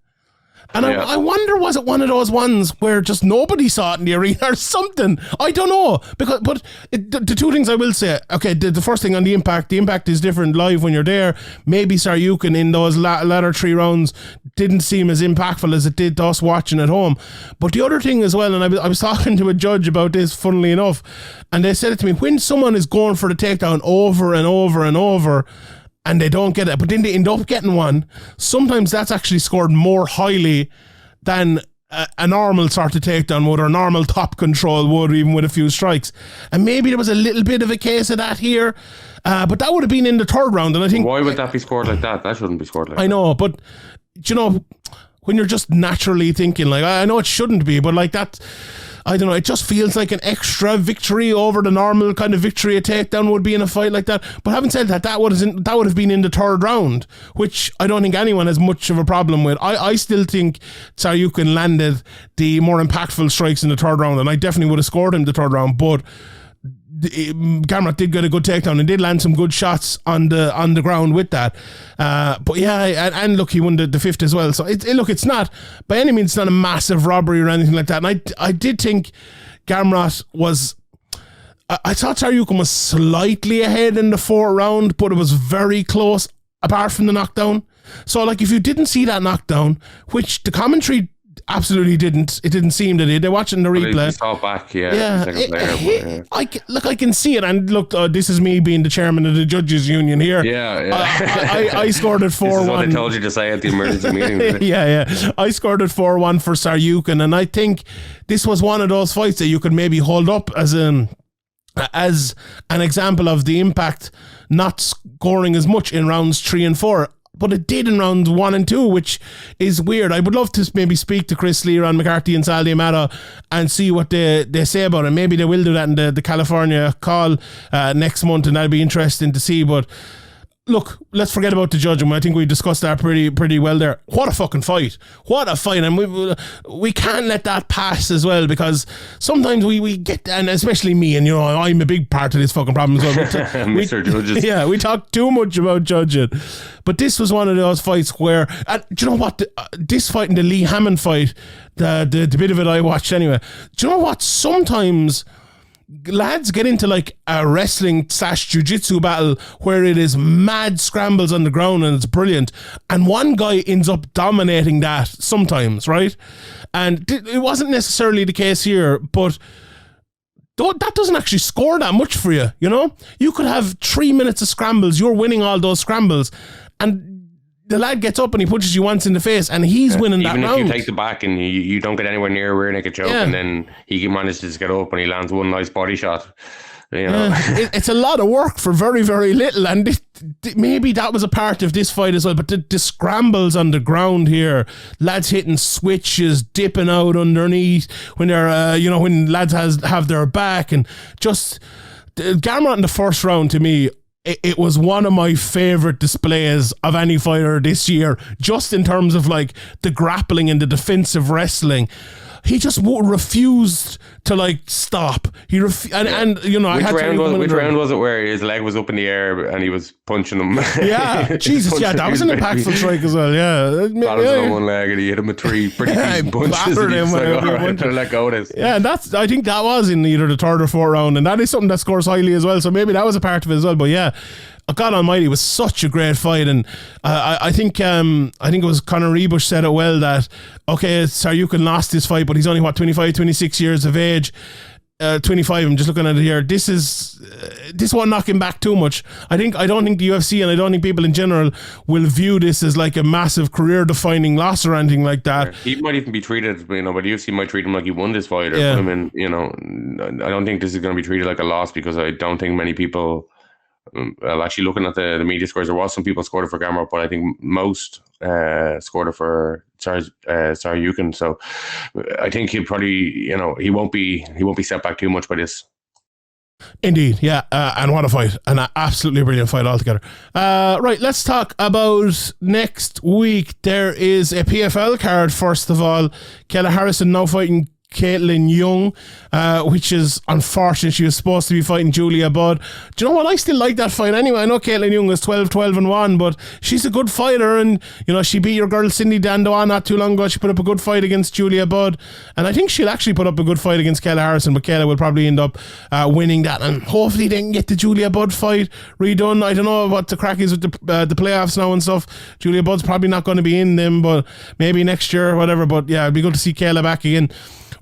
And I wonder, was it one of those ones where just nobody saw it in the arena or something? I don't know. But the 2 things I will say, okay, the first thing on the impact is different live when you're there. Maybe Saryukin in those latter 3 rounds didn't seem as impactful as it did to us watching at home. But the other thing as well, and I was talking to a judge about this, funnily enough, and they said it to me, when someone is going for the takedown over and over and over, and they don't get it, but then they end up getting one, sometimes that's actually scored more highly than a normal sort of takedown would, or normal top control would, even with a few strikes. And maybe there was a little bit of a case of that here, but that would have been in the 3rd round. And I think, why would that be scored like that? That shouldn't be scored like that. I know, but you know, when you're just naturally thinking, like, I know it shouldn't be, but like that, I don't know, it just feels like an extra victory over the normal kind of victory a takedown would be in a fight like that. But having said that, that would have been in the 3rd round, which I don't think anyone has much of a problem with. I still think Saryukin landed the more impactful strikes in the 3rd round, and I definitely would have scored him the 3rd round, but Gamrot did get a good takedown and did land some good shots on the ground with that. But yeah, and look, he won the 5th as well. So it's not by any means, it's not a massive robbery or anything like that. And I did think Gamrot was... I thought Saryukin was slightly ahead in the 4th round, but it was very close apart from the knockdown. So like, if you didn't see that knockdown, which the commentary absolutely didn't, it didn't seem that they're watching the replay. They saw it back, I can see it, and look, this is me being the chairman of the judges union here. I scored it 4-1. This is what they told you to say at the emergency meeting. I scored it 4-1 for Saryukin, and I think this was one of those fights that you could maybe hold up as an example of the impact not scoring as much in rounds 3 and 4. But it did in rounds 1 and 2, which is weird. I would love to maybe speak to Chris Lee, Ron McCarthy and Sal D'Amato and see what they say about it. Maybe they will do that in the California call next month, and that'll be interesting to see. But look, let's forget about the judging. I think we discussed that pretty well there. What a fucking fight. What a fight. And we can't let that pass as well, because sometimes we get, and especially me, and you know, I'm a big part of this fucking problem as well. Mr. Judges. Yeah, we talk too much about judging. But this was one of those fights where, do you know what, this fight and the Lee Hammond fight, the bit of it I watched anyway, do you know what, sometimes lads get into like a wrestling / jiu-jitsu battle where it is mad scrambles on the ground and it's brilliant, and one guy ends up dominating that sometimes, right? And it wasn't necessarily the case here, but that doesn't actually score that much for you, you know? You could have 3 minutes of scrambles, you're winning all those scrambles, and the lad gets up and he punches you once in the face and he's winning that round. Even if you take the back and you don't get anywhere near a rear naked choke, and then he manages to get up and he lands one nice body shot. You know. It's a lot of work for very, very little, and maybe that was a part of this fight as well. But the scrambles on the ground here, lads hitting switches, dipping out underneath when they're, when lads have their back, and just Gamrot in the 1st round, to me, it was one of my favourite displays of any fighter this year, just in terms of like the grappling and the defensive wrestling. He just refused to like stop. And you know, which round was it where his leg was up in the air and he was punching him? Yeah, Jesus, yeah, that was an impactful strike as well. Yeah, on one leg and he hit him with 3 pretty decent punches. And he's like, all right, let go of this. Yeah, and I think that was in either the 3rd or 4th round, and that is something that scores highly as well. So maybe that was a part of it as well. But yeah, God Almighty, it was such a great fight, and I think it was Conor Rebush said it well that, okay, Saryukin lost this fight, but he's only 25, 26 years of age. 25. I'm just looking at it here. This won't knock him back too much. I don't think the UFC and I don't think people in general will view this as like a massive career-defining loss or anything like that. He might even be treated, but the UFC might treat him like he won this fight or put him in. I don't think this is going to be treated like a loss because I don't think many people. Well, actually, looking at the media scores, there was some people scored it for Gamrot, but I think most scored it for Saryukin. So I think he'll probably, he won't be set back too much by this. Indeed, yeah, and what a fight, an absolutely brilliant fight altogether. Right, let's talk about next week. There is a PFL card. First of all, Kayla Harrison now fighting Caitlin Young, which is unfortunate. She was supposed to be fighting Julia Budd. Do you know what? I still like that fight anyway. I know Caitlin Young is 12-12-1, but she's a good fighter, and she beat your girl Cindy Dandoa not too long ago. She put up a good fight against Julia Budd, and I think she'll actually put up a good fight against Kayla Harrison, but Kayla will probably end up winning that, and hopefully they can get the Julia Budd fight redone. I don't know what the crack is with the playoffs now and stuff. Julia Budd's probably not going to be in them, but maybe next year or whatever. But yeah, it'd be good to see Kayla back again.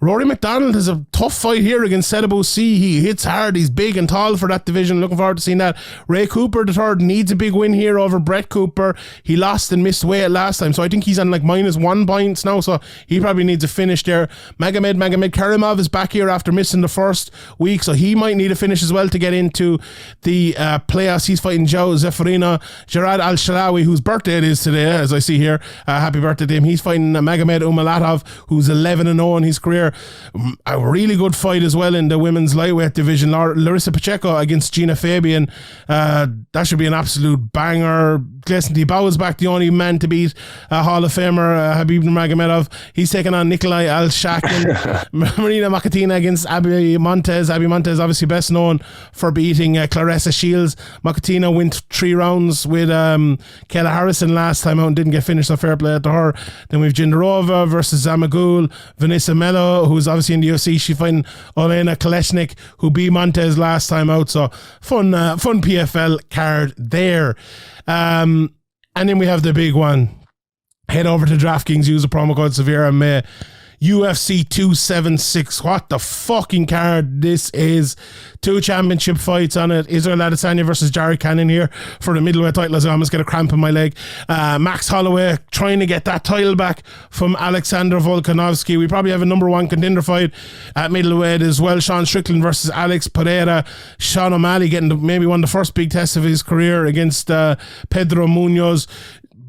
Rory McDonald has a tough fight here against Sedabo C. He hits hard. He's big and tall for that division. Looking forward to seeing that. Ray Cooper III needs a big win here over Brett Cooper. He lost and missed weight last time, so I think he's on like -1 points now, so he probably needs a finish there. Magomed Karimov is back here after missing the first week, so he might need a finish as well to get into the playoffs. He's fighting Joe Zeferina. Gerard Al-Shalawi, whose birthday it is today, as I see here. Happy birthday to him. He's fighting Magomed Umalatov, who's 11-0 in his career. A really good fight as well in the women's lightweight division. Larissa Pacheco against Gina Fabian. That should be an absolute banger. Gleison Tibau is back, the only man to beat Hall of Famer Habib Nurmagomedov. He's taking on Nikolai Al-Shakin. Marina Makatina against Abby Montez. Abby Montez obviously best known for beating Claressa Shields. Makatina went 3 rounds with Kayla Harrison last time out and didn't get finished, so fair play to her. Then we've Jindarova versus Zamagul. Vanessa Mello, who's obviously in the UFC, she's fighting Olena Kolesnik, who beat Montez last time out. So fun PFL card there. And then we have the big one. Head over to DraftKings, use the promo code SevereMMA. UFC 276. What the fucking card this is. 2 championship fights on it. Israel Adesanya versus Jared Cannon here for the middleweight title, as I almost get a cramp in my leg. Max Holloway trying to get that title back from Alexander Volkanovski. We probably have a number 1 contender fight at middleweight as well. Sean Strickland versus Alex Pereira. Sean O'Malley getting maybe one of the first big tests of his career against Pedro Munoz.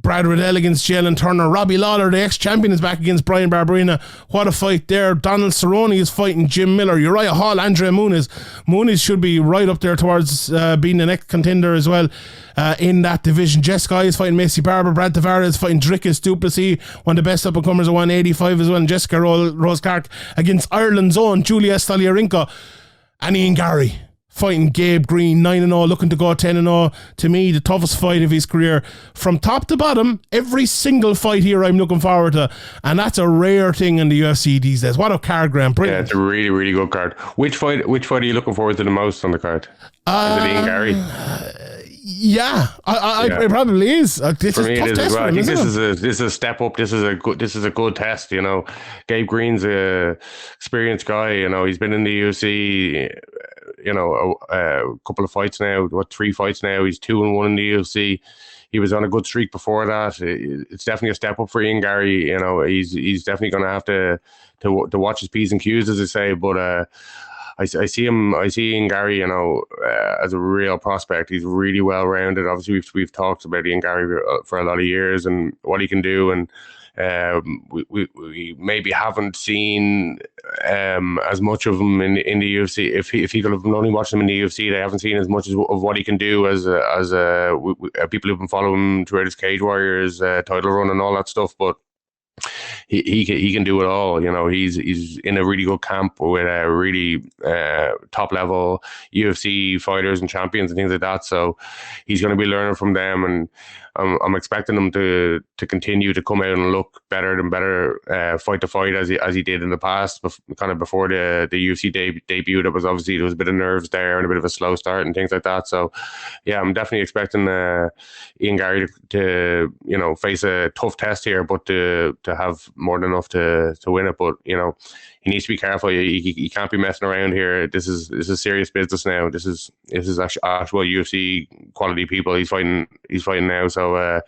Brad Riddell against Jalen Turner. Robbie Lawler, the ex-champion, is back against Brian Barberina. What a fight there. Donald Cerrone is fighting Jim Miller. Uriah Hall, Andre Muniz. Muniz should be right up there towards being the next contender as well in that division. Jessica is fighting Macy Barber. Brad Tavares is fighting Dricus Duplessis, one of the best up-and-comers at 185 as well. And Jessica Rose Clark against Ireland's own Julia Stoliarenko. And Ian Gary fighting Gabe Green, 9-0, looking to go 10-0. To me, the toughest fight of his career. From top to bottom, every single fight here I'm looking forward to. And that's a rare thing in the UFC these days. What a card, Graham. Brilliant. Yeah, it's a really, really good card. Which fight are you looking forward to the most on the card? Is it Ian Gary? Yeah, it probably is. This For is me, tough it is test as well. for I him, think isn't it? this is a step up. This is a good test. Gabe Green's a experienced guy. He's been in the UFC. A couple of fights now. 3 fights now? He's 2-1 in the UFC. He was on a good streak before that. It's definitely a step up for Ian Gary. He's definitely going to have to watch his P's and Q's, as I say. But I see Ian Gary, as a real prospect. He's really well rounded. Obviously, we've talked about Ian Gary for a lot of years and what he can do, and we maybe haven't seen as much of him in the UFC. If he could have only watched him in the UFC, they haven't seen as much of what he can do as people who've been following him throughout his Cage Warriors title run and all that stuff. But he can do it all. He's in a really good camp with really top level UFC fighters and champions and things like that. So he's going to be learning from them, and I'm expecting him to continue to come out and look better and better, fight to fight as he did in the past. Kind of before the UFC debut, there was a bit of nerves there and a bit of a slow start and things like that. So yeah, I'm definitely expecting Ian Gary to face a tough test here, but to have more than enough to win it. But you know, he needs to be careful. He can't be messing around here. This is serious business now. This is actual UFC quality people he's fighting now. So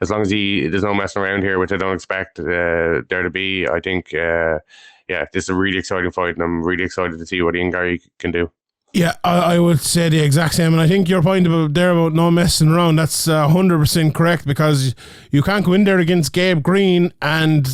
as long as there's no messing around here, which I don't expect there to be, I think this is a really exciting fight, and I'm really excited to see what Ian Garry can do. Yeah, I would say the exact same, and I think your point about no messing around, that's 100% correct, because you can't go in there against Gabe Green and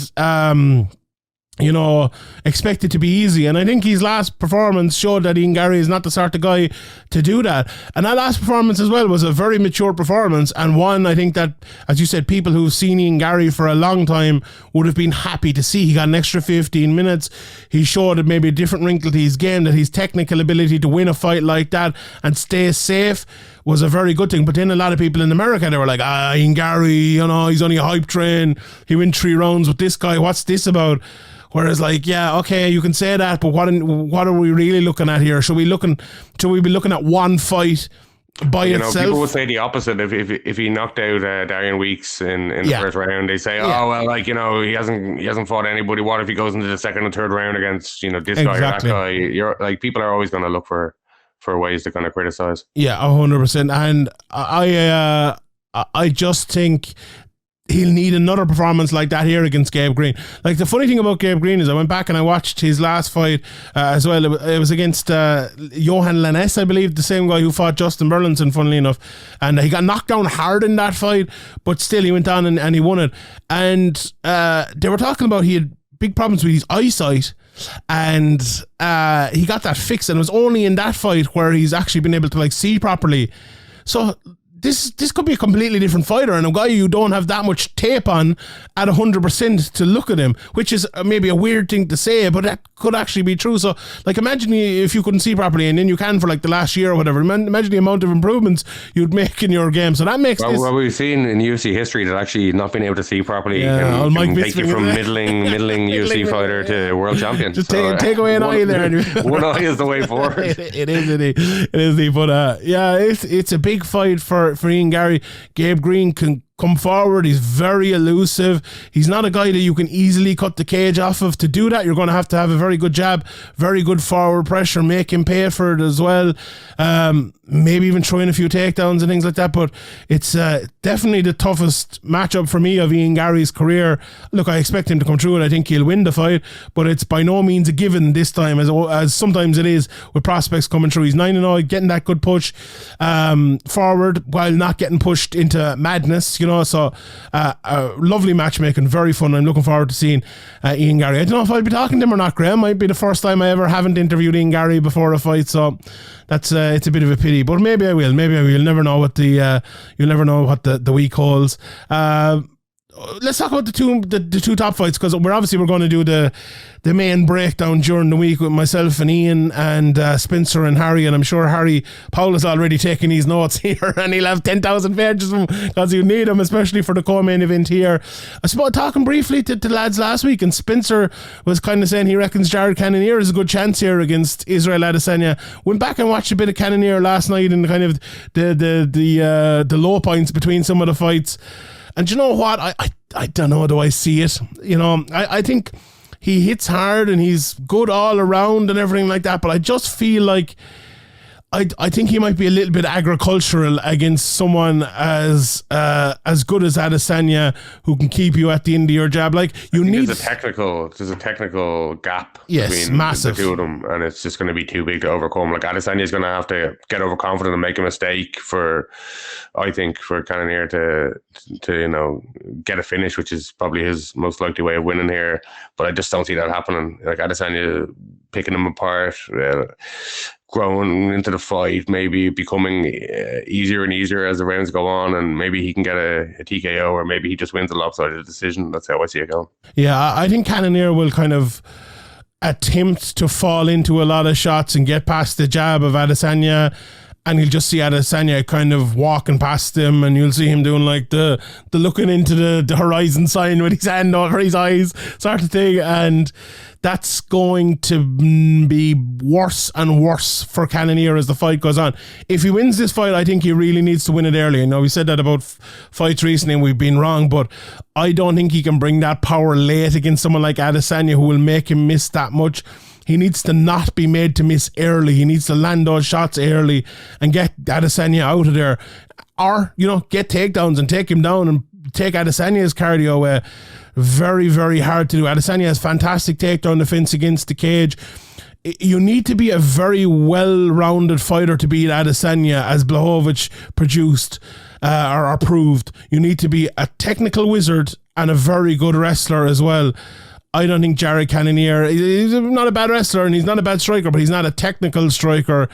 expect it to be easy. And I think his last performance showed that Ian Garry is not the sort of guy to do that. And that last performance as well was a very mature performance, and one I think that, as you said, people who've seen Ian Garry for a long time would have been happy to see. He got an extra 15 minutes. He showed maybe a different wrinkle to his game, that his technical ability to win a fight like that and stay safe was a very good thing. But then a lot of people in America, they were like, Ian Garry, he's only a hype train. He went 3 rounds with this guy. What's this about? Whereas, like, yeah, okay, you can say that, but what are we really looking at here? Should we be looking at one fight by itself? People would say the opposite. If he knocked out Darian Weeks in the first round, they say, he hasn't fought anybody. What if he goes into the second and third round against this guy or that guy? You're like, people are always going to look for ways to kind of criticize. Yeah, 100%. And I just think he'll need another performance like that here against Gabe Green. Like, the funny thing about Gabe Green is I went back and I watched his last fight as well. It was against Johan Lanes, I believe, the same guy who fought Justin Burlinson, funnily enough. And he got knocked down hard in that fight, but still he went on and he won it. And they were talking about he had big problems with his eyesight, and he got that fixed, and it was only in that fight where he's actually been able to, like, see properly. So this could be a completely different fighter, and a guy you don't have that much tape on at 100% to look at him, which is maybe a weird thing to say, but that could actually be true. So, like, imagine if you couldn't see properly, and then you can for like the last year or whatever. Imagine the amount of improvements you'd make in your game. So that makes what we've seen in UFC history, that actually not being able to see properly can take you from middling UFC fighter to world champion. Just take away an eye there. One eye is the way forward. It is. But it's a big fight for Ian Garry. Gabe Green can come forward. He's very elusive. He's not a guy that you can easily cut the cage off of. To do that, you're going to have a very good jab, very good forward pressure, make him pay for it as well. Maybe even throw in a few takedowns and things like that. But it's definitely the toughest matchup for me of Ian Garry's career. Look, I expect him to come through, and I think he'll win the fight, but it's by no means a given this time, as sometimes it is with prospects coming through. He's 9-0, getting that good push forward while not getting pushed into madness, so lovely matchmaking, very fun. I'm looking forward to seeing Ian Garry. I don't know if I'll be talking to him or not, Graham. Might be the first time I ever haven't interviewed Ian Garry before a fight, so that's it's a bit of a pity, but maybe I will. You'll never know what the week holds. Let's talk about the two top fights, because we're going to do the main breakdown during the week with myself and Ian and Spencer and Harry, and I'm sure Harry Powell is already taking his notes here, and he'll have 10,000 pages because you need them, especially for the co-main event here. I suppose talking briefly to the lads last week, and Spencer was kind of saying he reckons Jared Cannonier is a good chance here against Israel Adesanya. Went back and watched a bit of Cannonier last night, and kind of the low points between some of the fights. And you know what? I don't know. Do I see it? I think he hits hard and he's good all around and everything like that. But I just feel like I think he might be a little bit agricultural against someone as good as Adesanya, who can keep you at the end of your jab. Like, there's a technical gap between massive. the two of them, and it's just going to be too big to overcome. Like, Adesanya is going to have to get overconfident and make a mistake for Cannonier to get a finish, which is probably his most likely way of winning here. But I just don't see that happening. Like, Adesanya picking him apart, growing into the fight, maybe becoming easier and easier as the rounds go on, and maybe he can get a TKO, or maybe he just wins a lopsided decision. That's how I see it going. Yeah, I think Cannonier will kind of attempt to fall into a lot of shots and get past the jab of Adesanya, and you'll just see Adesanya kind of walking past him, and you'll see him doing like the looking into the horizon sign with his hand over his eyes sort of thing, and that's going to be worse and worse for Cannonier as the fight goes on. If he wins this fight, I think he really needs to win it early. You know, we said that about fights recently and we've been wrong, but I don't think he can bring that power late against someone like Adesanya who will make him miss that much. He needs to not be made to miss early. He needs to land those shots early and get Adesanya out of there. Or, you know, get takedowns and take him down and take Adesanya's cardio away. Very, very hard to do. Adesanya has fantastic takedown defense against the cage. You need to be a very well-rounded fighter to beat Adesanya, as Blachowicz produced or proved. You need to be a technical wizard and a very good wrestler as well. I don't think Jared Cannonier, he's not a bad wrestler and he's not a bad striker, but he's not a technical striker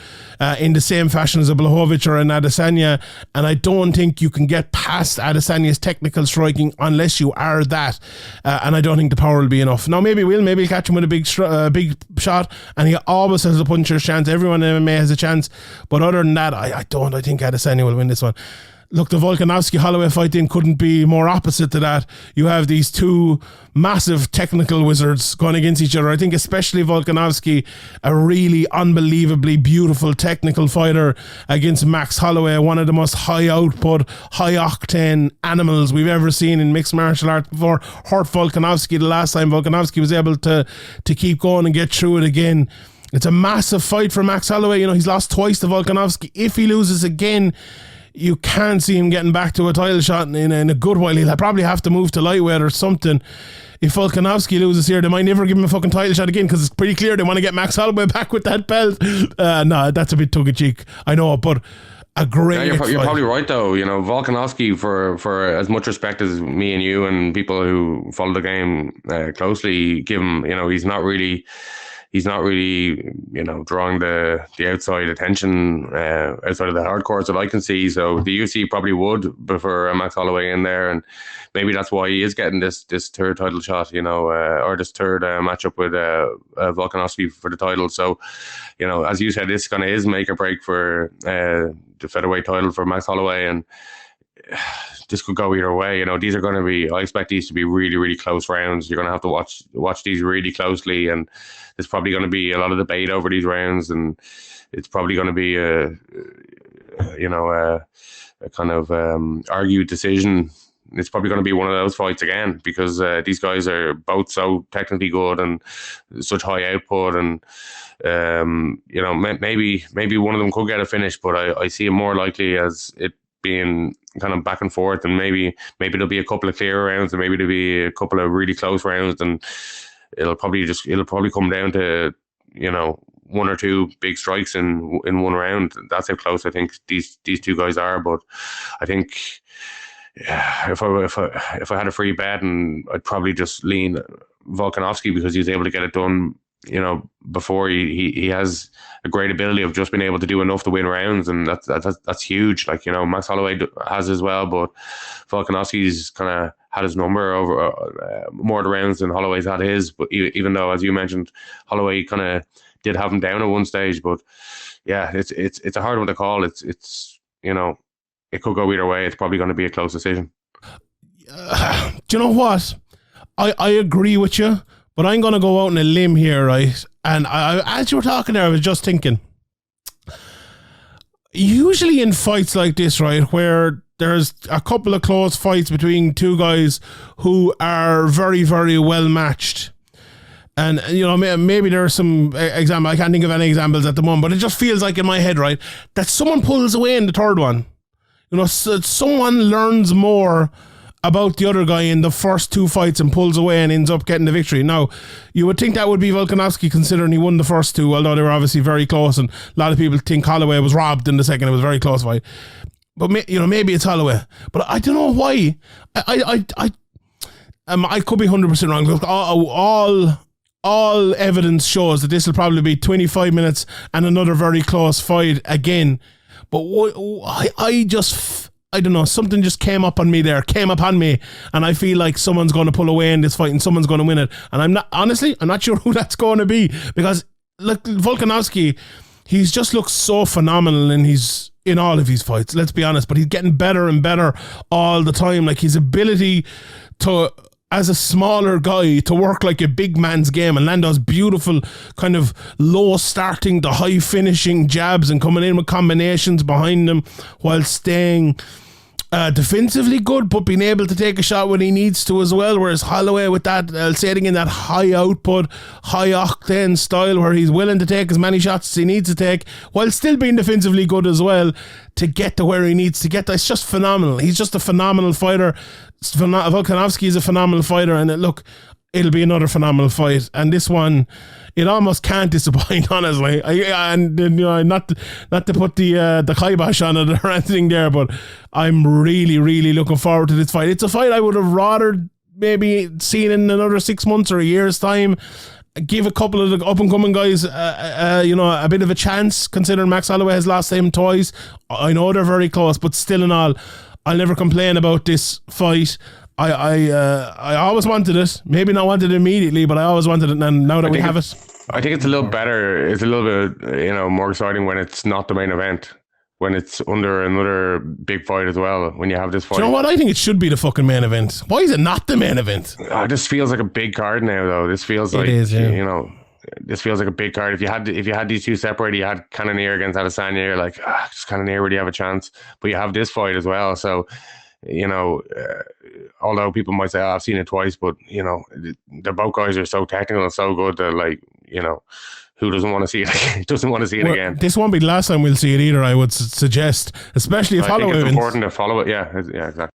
in the same fashion as a Blachowicz or an Adesanya, and I don't think you can get past Adesanya's technical striking unless you are that, and I don't think the power will be enough. Now maybe he'll catch him with a big shot, and he always has a puncher's chance. Everyone in MMA has a chance, but other than that, I think Adesanya will win this one. Look, the Volkanovski-Holloway fight then couldn't be more opposite to that. You have these two massive technical wizards going against each other. I think especially Volkanovski, a really unbelievably beautiful technical fighter against Max Holloway, one of the most high output, high octane animals we've ever seen in mixed martial arts before. Hurt Volkanovski the last time. Volkanovski was able to keep going and get through it again. It's a massive fight for Max Holloway. You know, he's lost twice to Volkanovski. If he loses again, you can't see him getting back to a title shot in a good while. He'll probably have to move to lightweight or something. If Volkanovski loses here, they might never give him a fucking title shot again, because it's pretty clear they want to get Max Holloway back with that belt. No, that's a bit tongue-in-cheek, I know, but a great you're probably right though. You know, Volkanovski, for as much respect as me and you and people who follow the game closely give him, you know, he's not really, you know, drawing the outside attention outside of the hardcore that I can see. So the UFC probably would prefer Max Holloway in there, and maybe that's why he is getting this third title shot, you know, or this third matchup with Volkanovski for the title. So, you know, as you said, this kind of is make or break for the featherweight title for Max Holloway, and this could go either way. You know, these are going to be, I expect these to be really, really close rounds. You're going to have to watch these really closely, and there's probably going to be a lot of debate over these rounds, and it's probably going to be a kind of argued decision. It's probably going to be one of those fights again, because these guys are both so technically good and such high output, and you know, maybe one of them could get a finish, but I see it more likely as it being kind of back and forth, and maybe there'll be a couple of clear rounds, and maybe there'll be a couple of really close rounds, and it'll probably come down to, you know, one or two big strikes in one round. That's how close I think these two guys are. But I think, yeah, if I had a free bet, and I'd probably just lean Volkanovski, because he's able to get it done, you know, before he has a great ability of just being able to do enough to win rounds, and that's huge. Like, you know, Max Holloway has as well, but Volkanovski's kind of had his number over more of the rounds than Holloway's had his. But even though, as you mentioned, Holloway kind of did have him down at one stage, but yeah, it's a hard one to call. It's you know, it could go either way. It's probably going to be a close decision. Do you know what? I agree with you. But I'm going to go out on a limb here, right? And as you were talking there, I was just thinking, usually in fights like this, right, where there's a couple of close fights between two guys who are very, very well matched, and, you know, maybe there's some example, I can't think of any examples at the moment, but it just feels like in my head, right, that someone pulls away in the third one. You know, someone learns more about the other guy in the first two fights and pulls away and ends up getting the victory. Now, you would think that would be Volkanovski, considering he won the first two, although they were obviously very close, and a lot of people think Holloway was robbed in the second. It was a very close fight. But, you know, maybe it's Holloway. But I don't know why. I could be 100% wrong. Look, all evidence shows that this will probably be 25 minutes and another very close fight again. But I don't know, something just came upon me, and I feel like someone's going to pull away in this fight and someone's going to win it. And I'm not sure who that's going to be, because look, Volkanovski, he's just looks so phenomenal in all of his fights, let's be honest, but he's getting better and better all the time. Like his ability to, as a smaller guy, to work like a big man's game and land those beautiful kind of low starting to high finishing jabs and coming in with combinations behind him while staying defensively good, but being able to take a shot when he needs to as well. Whereas Holloway with that, I'll say it again, that high output, high octane style where he's willing to take as many shots as he needs to take while still being defensively good as well to get to where he needs to get. It's just phenomenal. He's just a phenomenal fighter. Volkanovski is a phenomenal fighter, and it'll be another phenomenal fight. And this one, it almost can't disappoint, honestly. Not to put the kibosh on it or anything there, but I'm really, really looking forward to this fight. It's a fight I would have rather maybe seen in another 6 months or a year's time. Give a couple of the up-and-coming guys, a bit of a chance, considering Max Holloway has lost him twice. I know they're very close, but still in all, I'll never complain about this fight. I always wanted it. Maybe not wanted it immediately, but I always wanted it, and now that we have it, I think it's a little better. It's a little bit, more exciting when it's not the main event. When it's under another big fight as well. When you have this fight, do you know what? I think it should be the fucking main event. Why is it not the main event? This feels like a big card now, though. This feels like this feels like a big card. If you had these two separated, you had Cannonier against Adesanya, you're like, just Cannonier, really have a chance. But you have this fight as well, so. Although people might say, I've seen it twice, but the both guys are so technical and so good that who doesn't want to see it? Doesn't want to see it again. This won't be the last time we'll see it either, I would suggest, especially if Holloway wins. It's important to follow it. Yeah, exactly.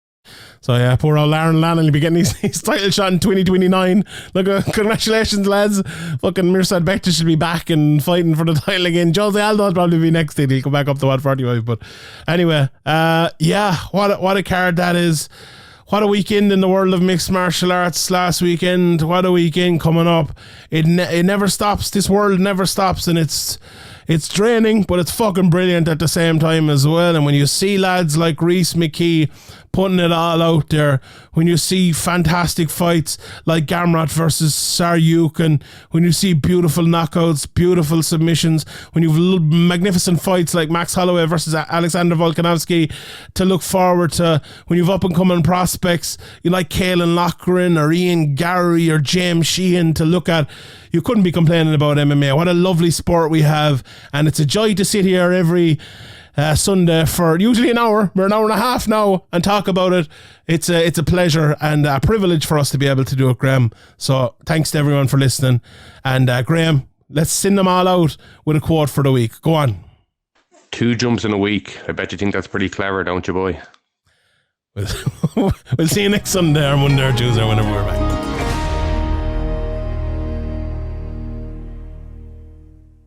So yeah, poor old Aaron Lannan will be getting his title shot in 2029. Look, congratulations, lads. Fucking Mirsad Bektic should be back and fighting for the title again. Jose Aldo will probably be next day. He'll come back up to 145. But anyway, what a card that is. What a weekend in the world of mixed martial arts last weekend. What a weekend coming up. It never stops. This world never stops, and it's draining, but it's fucking brilliant at the same time as well. And when you see lads like Rhys Mckee putting it all out there, when you see fantastic fights like Gamrot versus Saryuk, and when you see beautiful knockouts, beautiful submissions, when you've magnificent fights like Max Holloway versus Alexander Volkanovski to look forward to, when you've up-and-coming prospects you like Caelan Loughran or Ian Gary or James Sheehan to look at, you couldn't be complaining about MMA. What a lovely sport we have, and it's a joy to sit here every Sunday for usually an hour. We're an hour and a half now and talk about it. It's a pleasure and a privilege for us to be able to do it, Graham. So thanks to everyone for listening. And Graham, let's send them all out with a quote for the week. Go on. 2 jumps in a week. I bet you think that's pretty clever, don't you, boy? We'll see you next Sunday or Monday or Tuesday, whenever we're back.